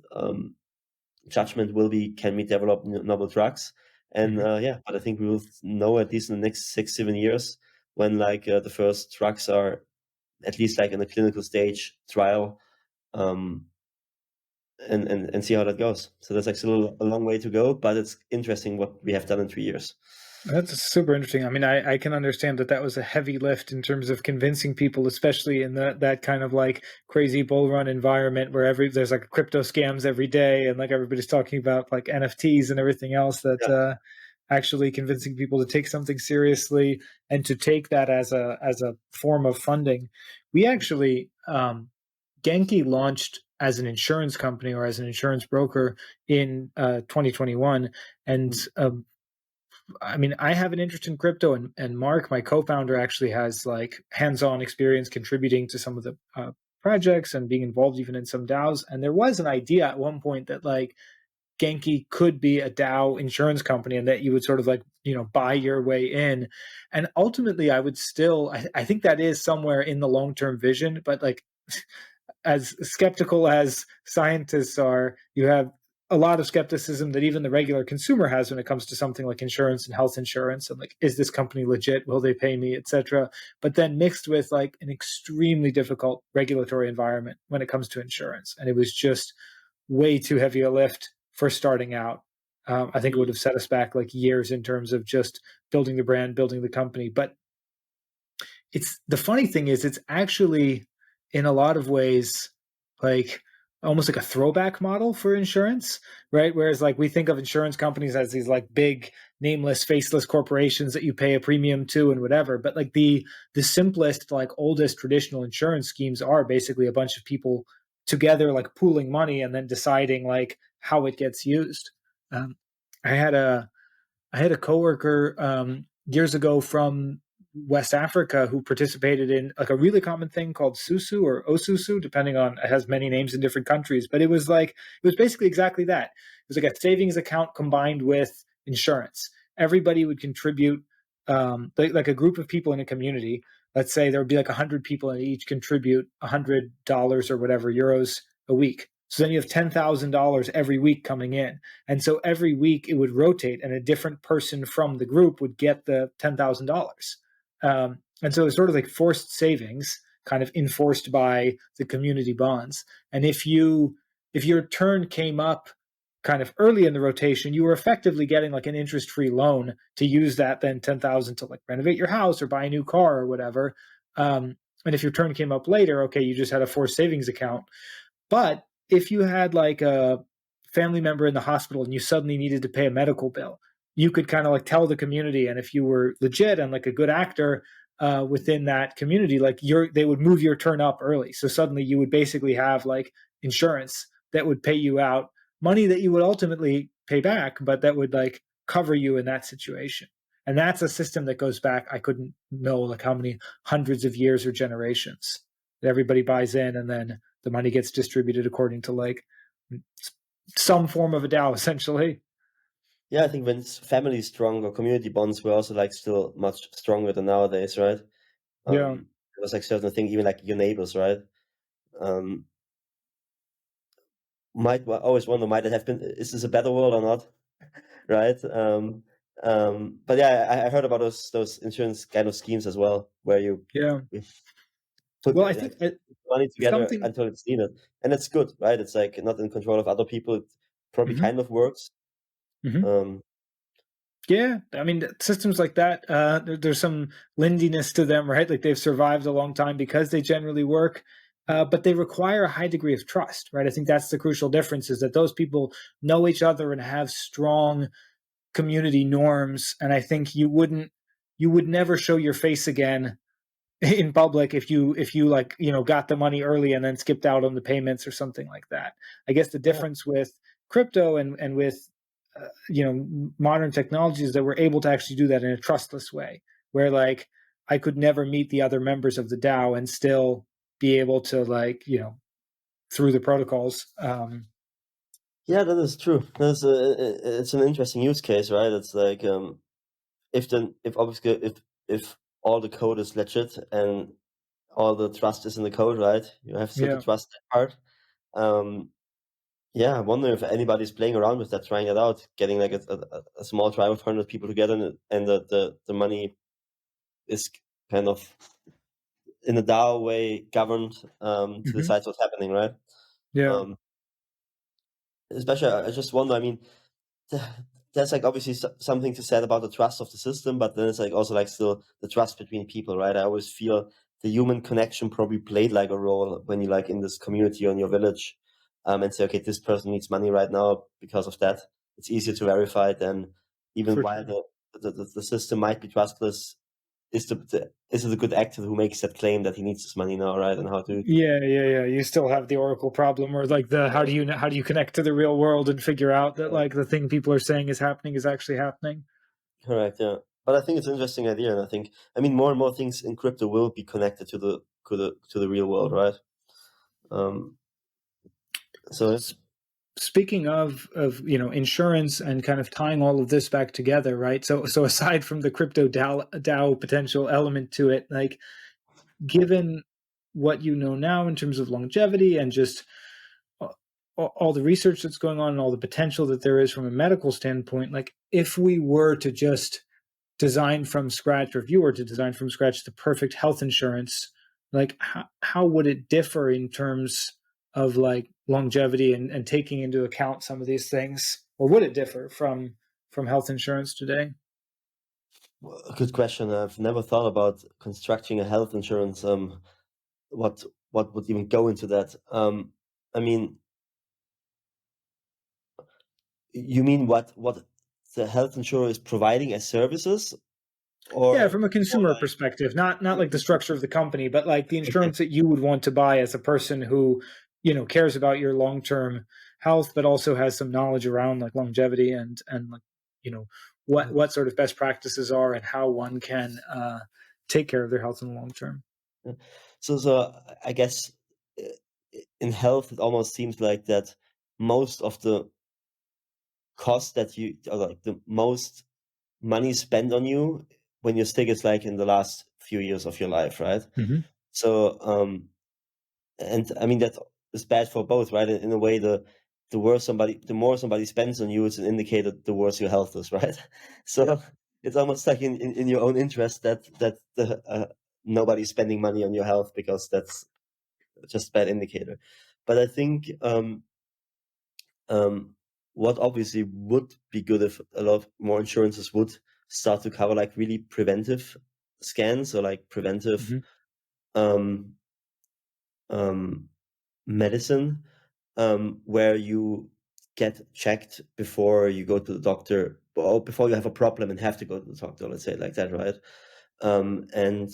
judgment will be, can we develop novel drugs? And Mhm. yeah, but I think we will know at least in the next 6-7 years when like the first drugs are at least like in a clinical stage trial, um, and see how that goes. So that's actually a long way to go, but it's interesting what we have done in 3 years. That's super interesting. I mean, I can understand that that was a heavy lift in terms of convincing people, especially in that kind of like crazy bull run environment where there's like crypto scams every day and like everybody's talking about like NFTs and everything else that Yeah. actually convincing people to take something seriously and to take that as a form of funding. We actually Genki launched as an insurance company or as an insurance broker in 2021, and Mm. I mean, I have an interest in crypto, and Mark, my co-founder, actually has like hands-on experience contributing to some of the projects and being involved even in some DAOs. And there was an idea at one point that like Genki could be a DAO insurance company, and that you would sort of like buy your way in. And ultimately, I would still, I think that is somewhere in the long-term vision, but like as skeptical as scientists are, you have a lot of skepticism that even the regular consumer has when it comes to something like insurance and health insurance and like, is this company legit, will they pay me, etc. But then mixed with like an extremely difficult regulatory environment when it comes to insurance, and it was just way too heavy a lift for starting out. I think it would Mm. have set us back like years in terms of just building the brand, building the company. But it's the funny thing is it's actually in a lot of ways like almost like a throwback model for insurance, right? Whereas like we think of insurance companies as these like big nameless faceless corporations that you pay a premium to and whatever, but like the simplest like oldest traditional insurance schemes are basically a bunch of people together like pooling money and then deciding like how it gets used. um, i had a I had a coworker years ago from West Africa who participated in like a really common thing called susu or osusu, depending on, it has many names in different countries, but it was basically exactly that. It was like a savings account combined with insurance. Everybody would contribute, like a group of people in a community. Let's say there would be like 100 people and each contribute $100 or whatever euros a week. So then you have $10,000 every week coming in. And so every week it would rotate, and a different person from the group would get the $10,000. And so it's sort of like forced savings, kind of enforced by the community bonds. And if your turn came up kind of early in the rotation, you were effectively getting like an interest-free loan to use that then 10,000 to like renovate your house or buy a new car or whatever. And if your turn came up later, okay, you just had a forced savings account. But if you had like a family member in the hospital and you suddenly needed to pay a medical bill, you could kind of like tell the community. And if you were legit and like a good actor within that community, like they would move your turn up early. So suddenly you would basically have like insurance that would pay you out money that you would ultimately pay back, but that would like cover you in that situation. And that's a system that goes back, I couldn't know like how many hundreds of years or generations that everybody buys in, and then the money gets distributed according to like some form of a DAO, essentially. Yeah, I think when it's family strong or community bonds were also like still much stronger than nowadays, right? Yeah, It was like certain thing, even like your neighbors, right? Um, always wonder, might it have been, is this a better world or not? Right? But yeah, I heard about those insurance kind of schemes as well, where yeah. you put Well, I like think money together something. until it's needed, and it's good, right? It's like not in control of other people. It probably Mhm, kind of works. mhm. Um, Yeah, I mean, systems like that, there's some lindiness to them, right? Like they've survived a long time because they generally work, but they require a high degree of trust, right? I think that's the crucial difference, is that those people know each other and have strong community norms. And I think you would never show your face again in public if you like got the money early and then skipped out on the payments or something like that. I guess the yeah, difference with crypto and with modern technologies, that we're able to actually do that in a trustless way, where like I could never meet the other members of the DAO and still be able to like through the protocols. yeah, that is true. It's an interesting use case, right? It's like if obviously if all the code is legit and all the trust is in the code, right? You have still to Yeah, trust that part. Um, yeah, I wonder if anybody's playing around with that, trying it out, getting like a small tribe of 100 people together, and the money is kind of in a DAO way governed to hmm decide what's happening, right? yeah, Um, especially, I just wonder. I mean, there's like obviously something to said about the trust of the system, but then it's like also like still the trust between people, right? I always feel the human connection probably played like a role when you like in this community or in your village, and say, okay, this person needs money right now because of that. It's easier to verify than even for while sure. the system might be trustless. Is it a good actor who makes that claim that he needs this money now, right? And how to Yeah, yeah, yeah. You still have the Oracle problem, or like the how do you connect to the real world and figure out that like the thing people are saying is happening is actually happening. correct, yeah. But I think it's an interesting idea, and I think more and more things in crypto will be connected to the real world, right? Um, so yeah. S- Speaking of insurance and kind of tying all of this back together, right? So aside from the crypto DAO potential element to it, like given what you know now in terms of longevity and just all the research that's going on and all the potential that there is from a medical standpoint, like if we were to just design from scratch, or if you were to design from scratch the perfect health insurance, like how would it differ in terms of like longevity and taking into account some of these things, or would it differ from health insurance today? Well, a good question. I've never thought about constructing a health insurance. What would even go into that? I mean, you mean what the health insurer is providing as services, Yeah, or from a more consumer like perspective, not like the structure of the company, but like the insurance that you would want to buy as a person who, cares about your long-term health, but also has some knowledge around like longevity and like, you know, what sort of best practices are and how one can take care of their health in the long term. so I guess uh, in health it almost seems like that most of the cost that you or like the most money spent on you when you're sick is like in the last few years of your life, right? Hmm So and I mean that is bad for both, right? In a way, the more somebody spends on you, it's an indicator the worse your health is, right? Yeah. So it's almost like in your own interest that the nobody's spending money on your health, because that's just a bad indicator. But I think um, what obviously would be good if a lot more insurances would start to cover like really preventive scans, or like preventive hmm um, um, medicine, where you get checked before you go to the doctor, or before you have a problem and have to go to the doctor, let's say it like that, right? And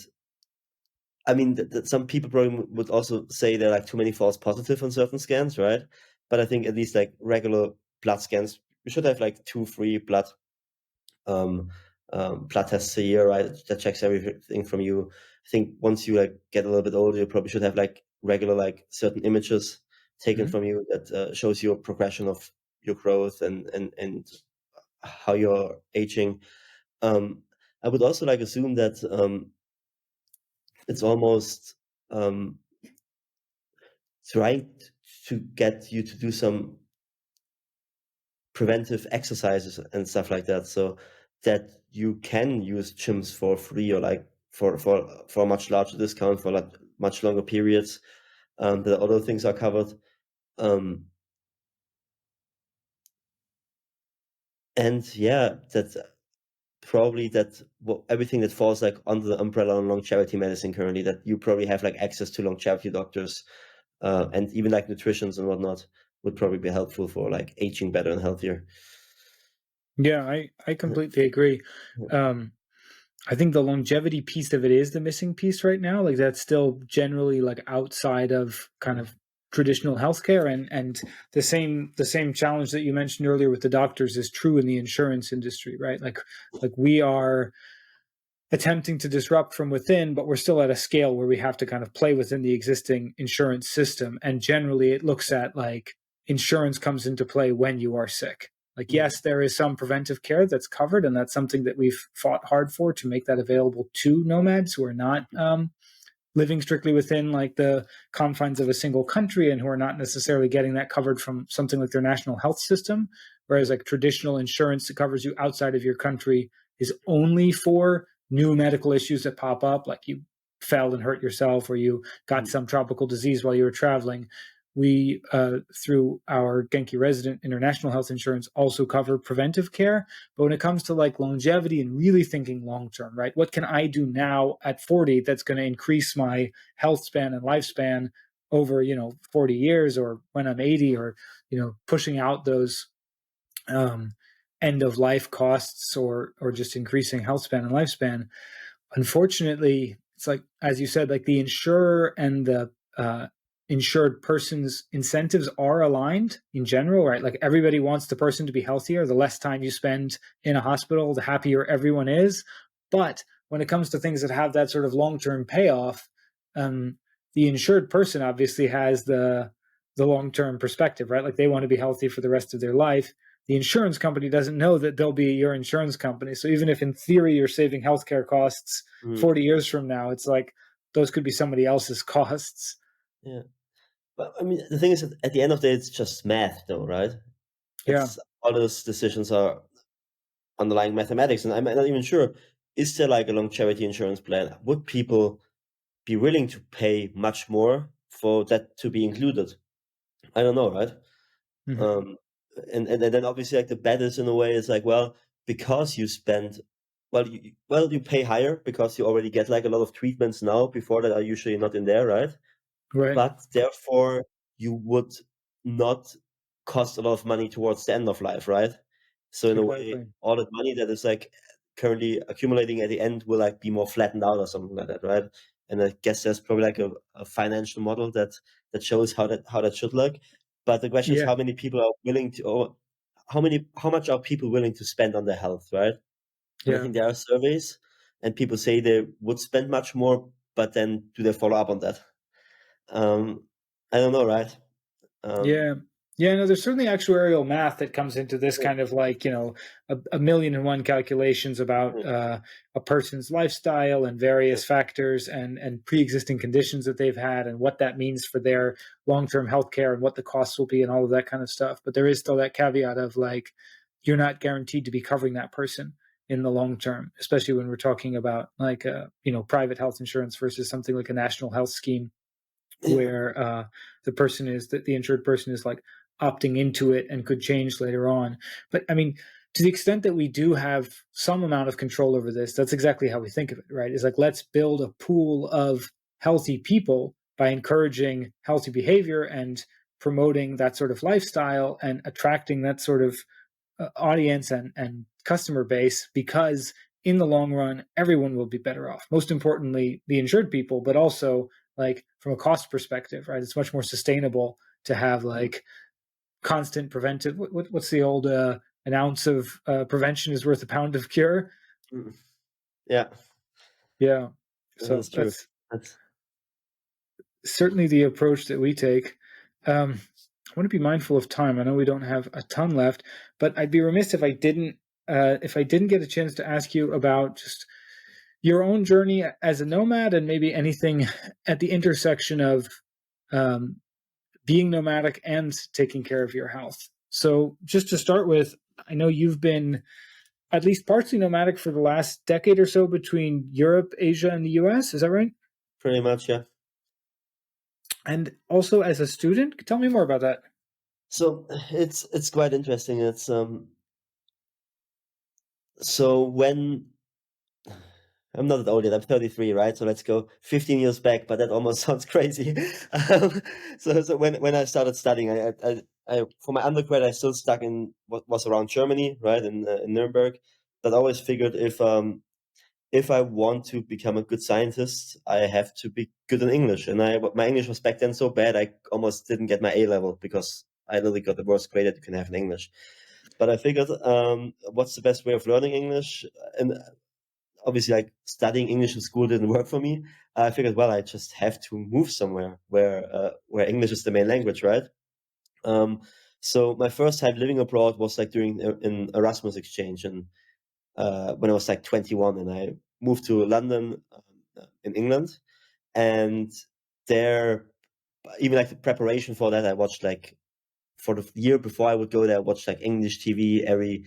I mean, that some people probably would also say there are like too many false positive on certain scans, right? But I think at least like regular blood scans, we should have like 2 free um, blood tests a year, right? That checks everything from you. I think once you like get a little bit older, you probably should have like regular like certain images taken hmm from you that shows your progression of your growth and how you're aging. Um, I would also like assume that it's almost um, trying to get you to do some preventive exercises and stuff like that, so that you can use gyms for free, or like for a much larger discount for like much longer periods. That other things are covered. Um, and yeah, that probably that everything that falls like under the umbrella on longevity medicine currently, that you probably have like access to longevity doctors, and even like nutritions and whatnot would probably be helpful for like aging better and healthier. Yeah, I completely agree. Um, I think the longevity piece of it is the missing piece right now. Like that's still generally like outside of kind of traditional healthcare, and the same challenge that you mentioned earlier with the doctors is true in the insurance industry, right? Like we are attempting to disrupt from within, but we're still at a scale where we have to kind of play within the existing insurance system. And generally, it looks at like insurance comes into play when you are sick. Like, yes, there is some preventive care that's covered, and that's something that we've fought hard for to make that available to nomads who are not living strictly within like the confines of a single country and who are not necessarily getting that covered from something like their national health system. Whereas like traditional insurance that covers you outside of your country is only for new medical issues that pop up, like you fell and hurt yourself or you got Mm, some tropical disease while you were traveling. We, through our Genki resident international health insurance, also cover preventive care. But when it comes to like longevity and really thinking long term, right? What can I do now at 40 that's going to increase my health span and lifespan over, 40 years, or when I'm 80, or, pushing out those um, end of life costs, or just increasing health span and lifespan. Unfortunately, it's like, as you said, like the insurer and the insured person's incentives are aligned in general, right? Like everybody wants the person to be healthier. The less time you spend in a hospital, the happier everyone is. But when it comes to things that have that sort of long-term payoff, um, the insured person obviously has the long-term perspective, right? Like they want to be healthy for the rest of their life. The insurance company doesn't know that they'll be your insurance company. So even if in theory you're saving healthcare costs mm, 40 years from now, it's like those could be somebody else's costs. yeah. But I mean, the thing is, at the end of the day, it's just math, though, right? Yeah, It's all those decisions are underlying mathematics, and I'm not even sure. Is there like a longevity insurance plan? Would people be willing to pay much more for that to be included? I don't know, right? hmm, Um, and then obviously like the bet is in a way is like, well, because you spend, you pay higher because you already get like a lot of treatments now before that are usually not in there, right? right, But therefore you would not cost a lot of money towards the end of life, right? So in a way, exactly. all that money that is like currently accumulating at the end will like be more flattened out or something like that, right? And I guess there's probably like a financial model that shows how that should look. But the question is Yeah, how many people are willing to, or how much are people willing to spend on their health, right? And I yeah. think there are surveys and people say they would spend much more, but then do they follow up on that? Um, I don't know, right? Um, Yeah. Yeah, no, there's certainly actuarial math that comes into this yeah, kind of like, a million and one calculations about yeah, a person's lifestyle and various yeah, factors and pre-existing conditions that they've had and what that means for their long-term health care and what the costs will be and all of that kind of stuff. But there is still that caveat of like, you're not guaranteed to be covering that person in the long term, especially when we're talking about like, private health insurance versus something like a national health scheme yeah, where the person is that the insured person is like opting into it and could change later on. But I mean, to the extent that we do have some amount of control over this, that's exactly how we think of it, right? It's like let's build a pool of healthy people by encouraging healthy behavior and promoting that sort of lifestyle and attracting that sort of audience and customer base, because in the long run everyone will be better off, most importantly the insured people, but also like from a cost perspective, right? It's much more sustainable to have mm, like constant preventive, what's the old an ounce of prevention is worth a pound of cure. mm, yeah, Yeah, that so is true. that's That's certainly the approach that we take. I want to be mindful of time. I know we don't have a ton left, but I'd be remiss if I didn't get a chance to ask you about just your own journey as a nomad and maybe anything at the intersection of um, being nomadic and taking care of your health. So, just to start with, I know you've been at least partially nomadic for the last decade or so between Europe, Asia, and the US. Is that right? pretty much, yeah. And also as a student, tell me more about that. So it's quite interesting. It's so when I'm not that old yet, I'm 33, right? So let's go 15 years back, but that almost sounds crazy. Um, so when I started studying, I for my undergrad, I still stuck in what was around Germany, right, in Nuremberg. But I always figured if I want to become a good scientist, I have to be good in English. And my English was back then so bad, I almost didn't get my A level because I literally got the worst grade that you can have in English. But I figured, what's the best way of learning English? And obviously, like studying English in school didn't work for me. I figured, well, I just have to move somewhere where English is the main language, right? Um, so my first time living abroad was like during an Erasmus exchange, and when I was like 21, and I moved to London in England. And there, even like the preparation for that, I watched like for the year before I would go there, I watched like English TV every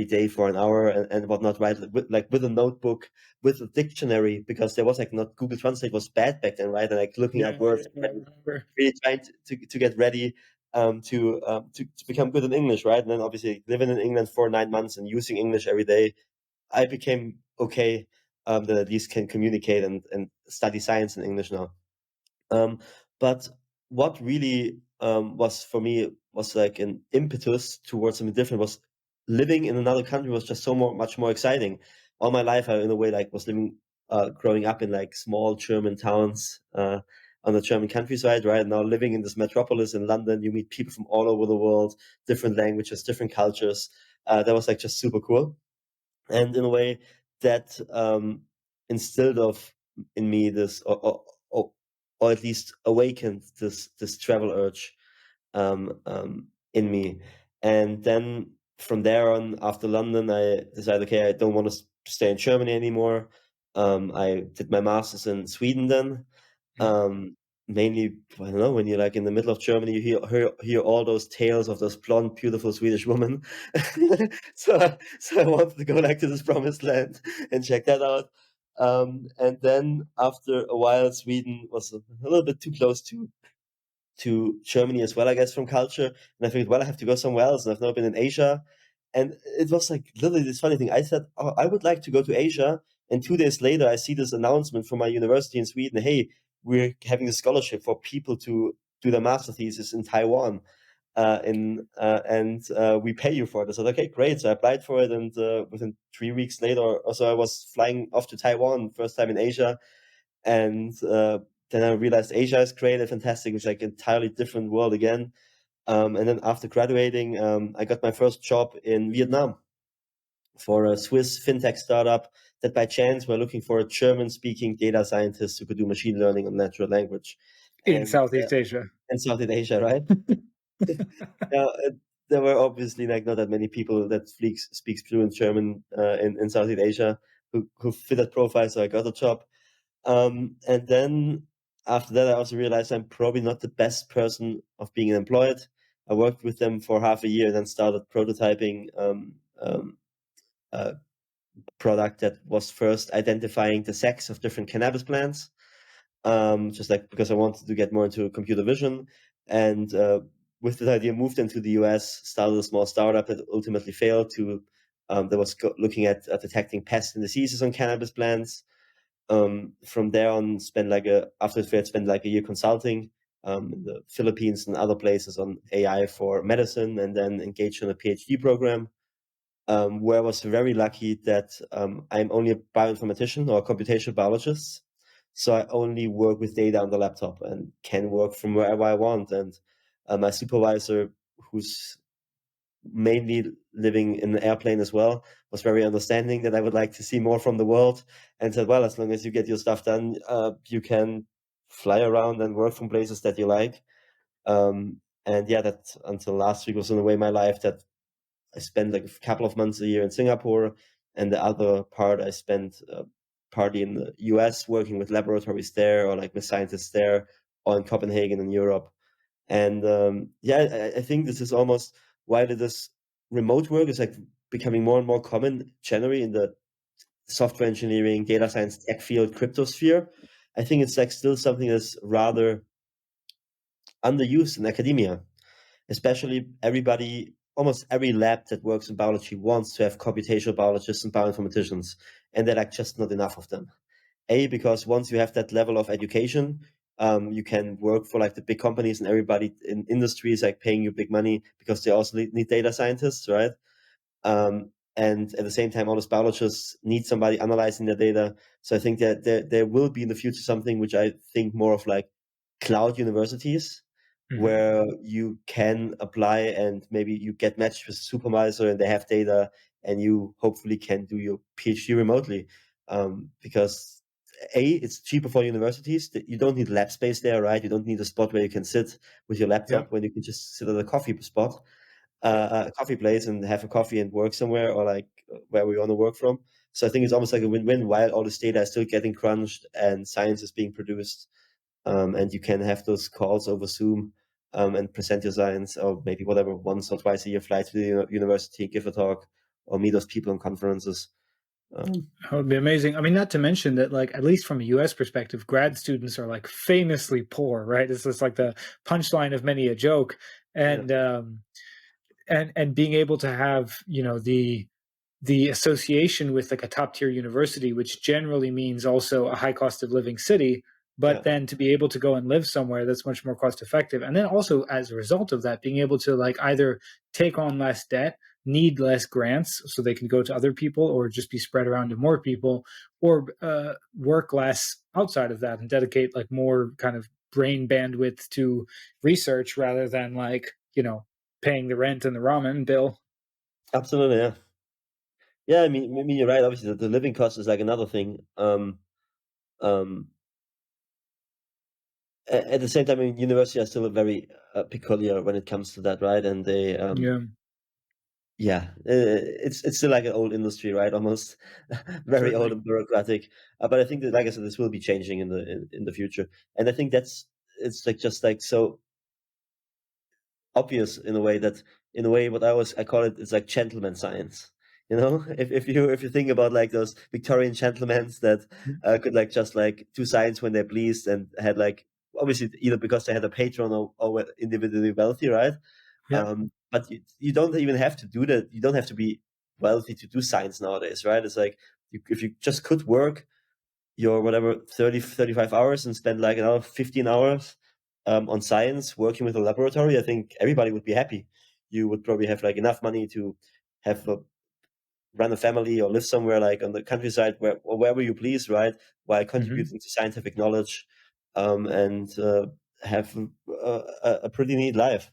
day for an hour and whatnot, right? With a notebook, with a dictionary, because there was like not Google Translate was bad back then, right? And like looking Yeah, at words, I remember. really trying to get ready to become good in English, right? And then obviously living in England for 9 months and using English every day, I became okay that at least can communicate and study science in English now. But what really was for me was like an impetus towards something different was living in another country was just so much more exciting. All my life, I in a way like was living, growing up in like small German towns on the German countryside. Right now, living in this metropolis in London, you meet people from all over the world, different languages, different cultures. That was like just super cool, and in a way that instilled of in me this or at least awakened this travel urge in me. And then from there on, after London, I decided, okay, I don't want to stay in Germany anymore. I did my master's in Sweden then. Mhm. Um, Mainly, I don't know, when you're like in the middle of Germany, you hear all those tales of those blonde, beautiful Swedish women. So I wanted to go like to this promised land and check that out. And then after a while, Sweden was a little bit too close to Germany as well, I guess, from culture. And I figured, well, I have to go somewhere else. And I've never been in Asia. And it was like literally this funny thing. I said, oh, I would like to go to Asia. And 2 days later, I see this announcement from my university in Sweden. Hey, we're having a scholarship for people to do their master thesis in Taiwan. We pay you for it. I said, okay, great. So I applied for it. And within 3 weeks later or so, I was flying off to Taiwan, first time in Asia. And then I realized Asia is great and fantastic. It's like an entirely different world again. And then after graduating, I got my first job in Vietnam for a Swiss fintech startup that by chance were looking for a German-speaking data scientist who could do machine learning on natural language. In And Southeast Asia. in Southeast Asia, right? Now, there were obviously like not that many people that speaks fluent German in Southeast Asia who fit that profile, so I got a job. And then after that, I also realized I'm probably not the best person of being employed. I worked with them for half a year, then started prototyping a product that was first identifying the sex of different cannabis plants, just like because I wanted to get more into computer vision. And with that idea, moved into the US, started a small startup that ultimately failed to. That was looking at detecting pests and diseases on cannabis plants. From there on, after it failed, spent like a year consulting in the Philippines and other places on AI for medicine, and then engaged in a PhD program where I was very lucky that I'm only a bioinformatician or a computational biologist. So I only work with data on the laptop and can work from wherever I want. And my supervisor, who's mainly living in an airplane as well, was very understanding that I would like to see more from the world, and said, well, as long as you get your stuff done, you can fly around and work from places that you like. And yeah, that until last week was in a way my life that I spent like a couple of months a year in Singapore, and the other part I spent partly in the US working with laboratories there or like with scientists there, or in Copenhagen in Europe. And yeah, I think this is almost why this remote work is like becoming more and more common generally in the software engineering, data science, tech field, crypto sphere. I think it's like still something that's rather underused in academia, especially almost every lab that works in biology wants to have computational biologists and bioinformaticians, and there are like just not enough of them. Because once you have that level of education, you can work for like the big companies, and everybody in industry is like paying you big money because they also need data scientists, right? And at the same time, all those biologists need somebody analyzing their data. So I think that there will be in the future something which I think more of like cloud universities, Mhm. where you can apply and maybe you get matched with a supervisor and they have data, and you hopefully can do your PhD remotely. Because it's cheaper for universities. You don't need lab space there, right? You don't need a spot where you can sit with your Yeah. laptop when you can just sit at a coffee spot, a coffee place, and have a coffee and work somewhere, or like where we want to work from. So I think it's almost like a win-win while all this data is still getting crunched and science is being produced. And you can have those calls over Zoom and present your science, or maybe whatever, once or twice a year, fly to the university, give a talk, or meet those people in conferences. That would be amazing. I mean, not to mention that, like, at least from a US perspective, grad students are like famously poor, right? It's just like the punchline of many a joke. Yeah, And being able to have, you know, the association with like a top tier university, which generally means also a high cost of living city, but yeah, then to be able to go and live somewhere that's much more cost effective. And then also as a result of that, being able to like either take on less debt, need less grants so they can go to other people or just be spread around to more people, or work less outside of that and dedicate like more kind of brain bandwidth to research rather than like, you know, paying the rent and the ramen bill. absolutely. Yeah, yeah. I mean, you're right. Obviously, the living cost is like another thing. Um, at the same time, I mean, university are still very peculiar when it comes to that, right? And they, Yeah, yeah, it's still like an old industry, right? Almost very old certainly. and bureaucratic. But I think that, like I said, this will be changing in the future. And I think that's it's like just like so obvious in a way that what I call it's like gentleman science. You know, if you think about like those Victorian gentlemen that could like just like do science when they pleased and had like obviously either because they had a patron or were individually wealthy, right? Yeah. But you don't even have to do that. You don't have to be wealthy to do science nowadays, right? It's like if you just could work your whatever 35 hours and spend like another 15 hours on science working with a laboratory, I think everybody would be happy. You would probably have like enough money to have run a family or live somewhere like on the countryside or wherever you please, right? While Hmm. contributing to scientific knowledge and have a pretty neat life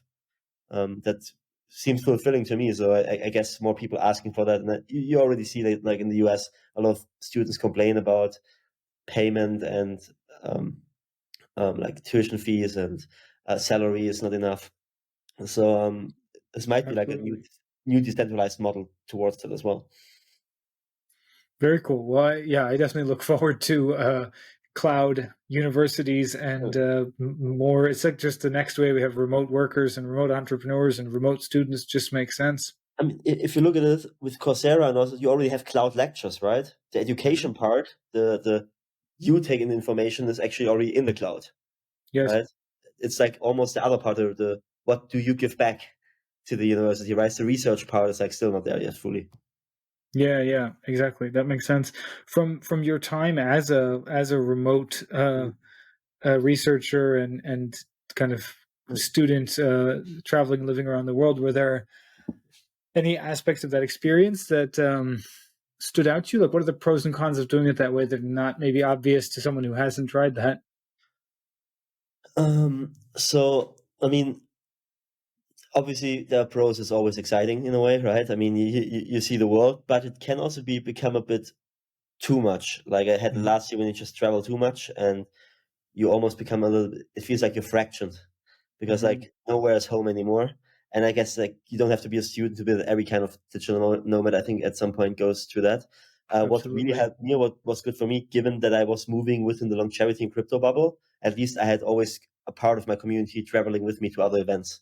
that seems fulfilling to me. So I guess more people asking for that. And you already see that like in the US, a lot of students complain about payment and um, like tuition fees and salary is not enough. So this might be like a Absolutely. new decentralized model towards that as well. Very cool. Well, yeah, I definitely look forward to cloud universities Yeah. and more. It's like just the next way we have remote workers and remote entrepreneurs and remote students just makes sense. I mean, if you look at it with Coursera and also, you already have cloud lectures, right? The Hmm. education part, the you taking the information is actually already in the cloud, Yes. right? It's like almost the other part of the what do you give back to the university, right? The research part is like still not there yet fully. Yeah, yeah, exactly. That makes sense. From your time as a remote researcher and kind of student traveling, living around the world, were there any aspects of that experience that stood out to you? Like, what are the pros and cons of doing it that way that are not maybe obvious to someone who hasn't tried that? So I mean, obviously the pros is always exciting in a way, right? I mean, you see the world, but it can also become a bit too much. Like I had Mhm. last year when you just travel too much and you almost become a little bit, it feels like you're fractured because Mhm. like nowhere is home anymore. And I guess like you don't have to be a student to build every kind of digital nomad. I think at some point goes through that. What really Absolutely. helped me, what was good for me, given that I was moving within the longevity and crypto bubble, at least I had always a part of my community traveling with me to other events,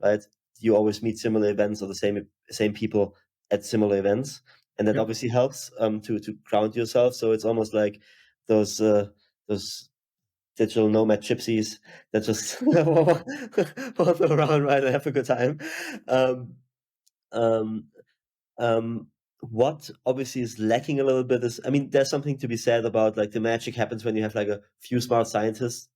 right? You always meet similar events or the same people at similar events, and that Yep. obviously helps to ground yourself. So it's almost like those those digital nomad gypsies that just wander around, right, and have a good time. Um, um, um, what obviously is lacking a little bit is, I mean, there's something to be said about like the magic happens when you have like a few smart scientists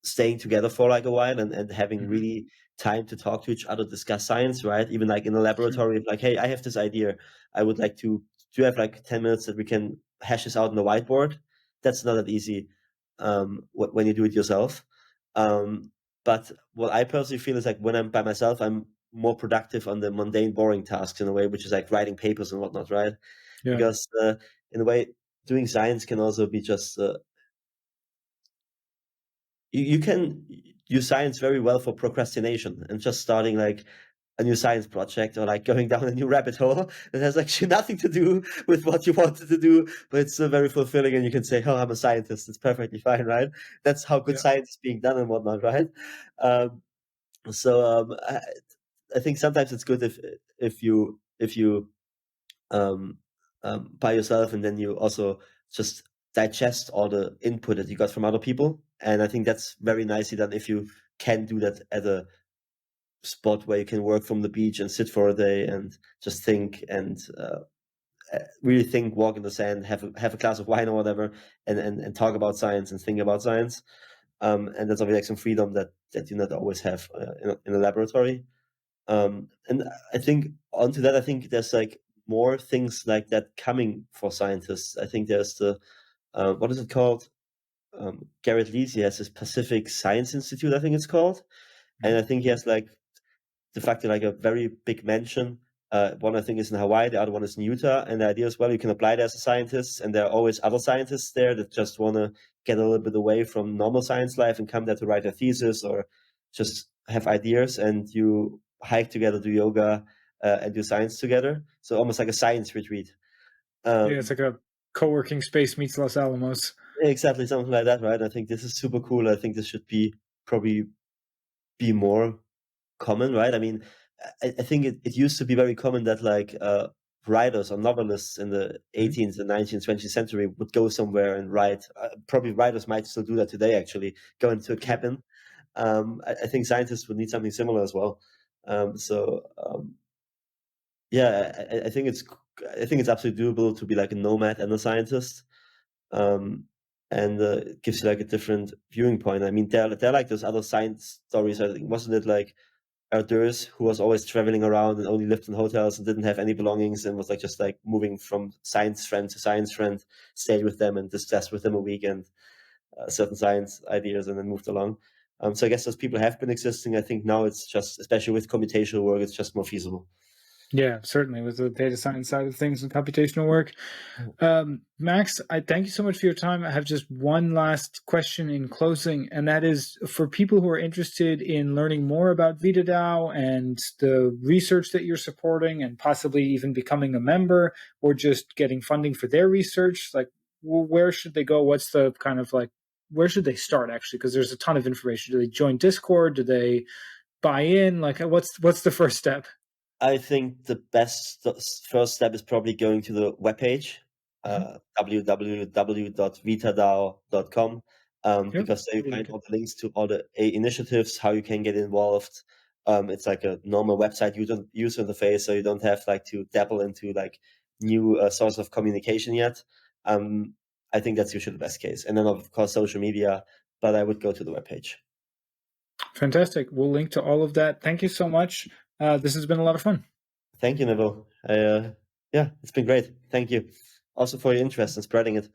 staying together for like a while and having Mhm. really time to talk to each other, discuss science, right? Even like in a Sure. laboratory, like, hey, I have this idea. I would like to have like 10 minutes that we can hash this out on the whiteboard. That's not that easy when you do it yourself. Um, but what I personally feel is like when I'm by myself, I'm more productive on the mundane, boring tasks in a way, which is like writing papers and whatnot, right? Yeah. Because in a way, doing science can also be just you can use science very well for procrastination and just starting like a new science project, or like going down a new rabbit hole that has actually nothing to do with what you wanted to do, but it's still very fulfilling. And you can say, "Oh, I'm a scientist." It's perfectly fine, right? That's how good Yeah. science is being done and whatnot, right? Um, so I think sometimes it's good if you um, by yourself, and then you also just digest all the input that you got from other people. And I think that's very nicely done if you can do that at a spot where you can work from the beach and sit for a day and just think and really think, walk in the sand, have a glass of wine or whatever, and talk about science and think about science. And that's obviously like some freedom that you not always have in a laboratory. And I think onto that, I think there's like more things like that coming for scientists. I think there's the what is it called? Garrett Lees, he has this Pacific Science Institute, I think it's called, and Mhm. I think he has like de facto like a very big mansion. One I think is in Hawaii, the other one is in Utah. And the idea as well, you can apply there as a scientist, and there are always other scientists there that just want to get a little bit away from normal science life and come there to write a thesis or just have ideas. And you hike together, do yoga, and do science together. So almost like a science retreat. Yeah, it's Um, like a co-working space meets Los Alamos. exactly, something like that, right? I think this is super cool. I think this should be probably be more common, right? I mean, I think it used to be very common that like writers or novelists in the Mhm. 18th and 19th, 20th century would go somewhere and write. Probably writers might still do that today, actually, go into a Yep. cabin. I think scientists would need something similar as well. Yeah, I think it's absolutely doable to be like a nomad and a scientist. Um, and it gives you like a different viewing point. I mean, they're like those other science stories. I think wasn't it like Erdős, who was always traveling around and only lived in hotels and didn't have any belongings and was like just like moving from science friend to science friend, stayed with them and discussed with them a weekend certain science ideas and then moved along. So I guess those people have been existing. I think now it's just, especially with computational work, it's just more feasible. Yeah, certainly with the data science side of things and computational work. Max, I thank you so much for your time. I have just one last question in closing, and that is for people who are interested in learning more about VitaDAO and the research that you're supporting, and possibly even becoming a member or just getting funding for their research. Like, where should they go? What's the kind of like where should they start actually? Because there's a ton of information. Do they join Discord? Do they buy in? Like, what's the first step? I think the best first step is probably going to the webpage, Mhm. www.vitadao.com, Yep, because there you we'll find link it. all the links to all the initiatives, how you can get involved. It's like a normal website user interface, so you don't have like to dabble into like new source of communication yet. Um, I think that's usually the best case, and then of course social media. But I would go to the webpage. Fantastic. We'll link to all of that. Thank you so much. This has been a lot of fun. Thank you, Neville. Yeah, it's been great. Thank you also for your interest in spreading it.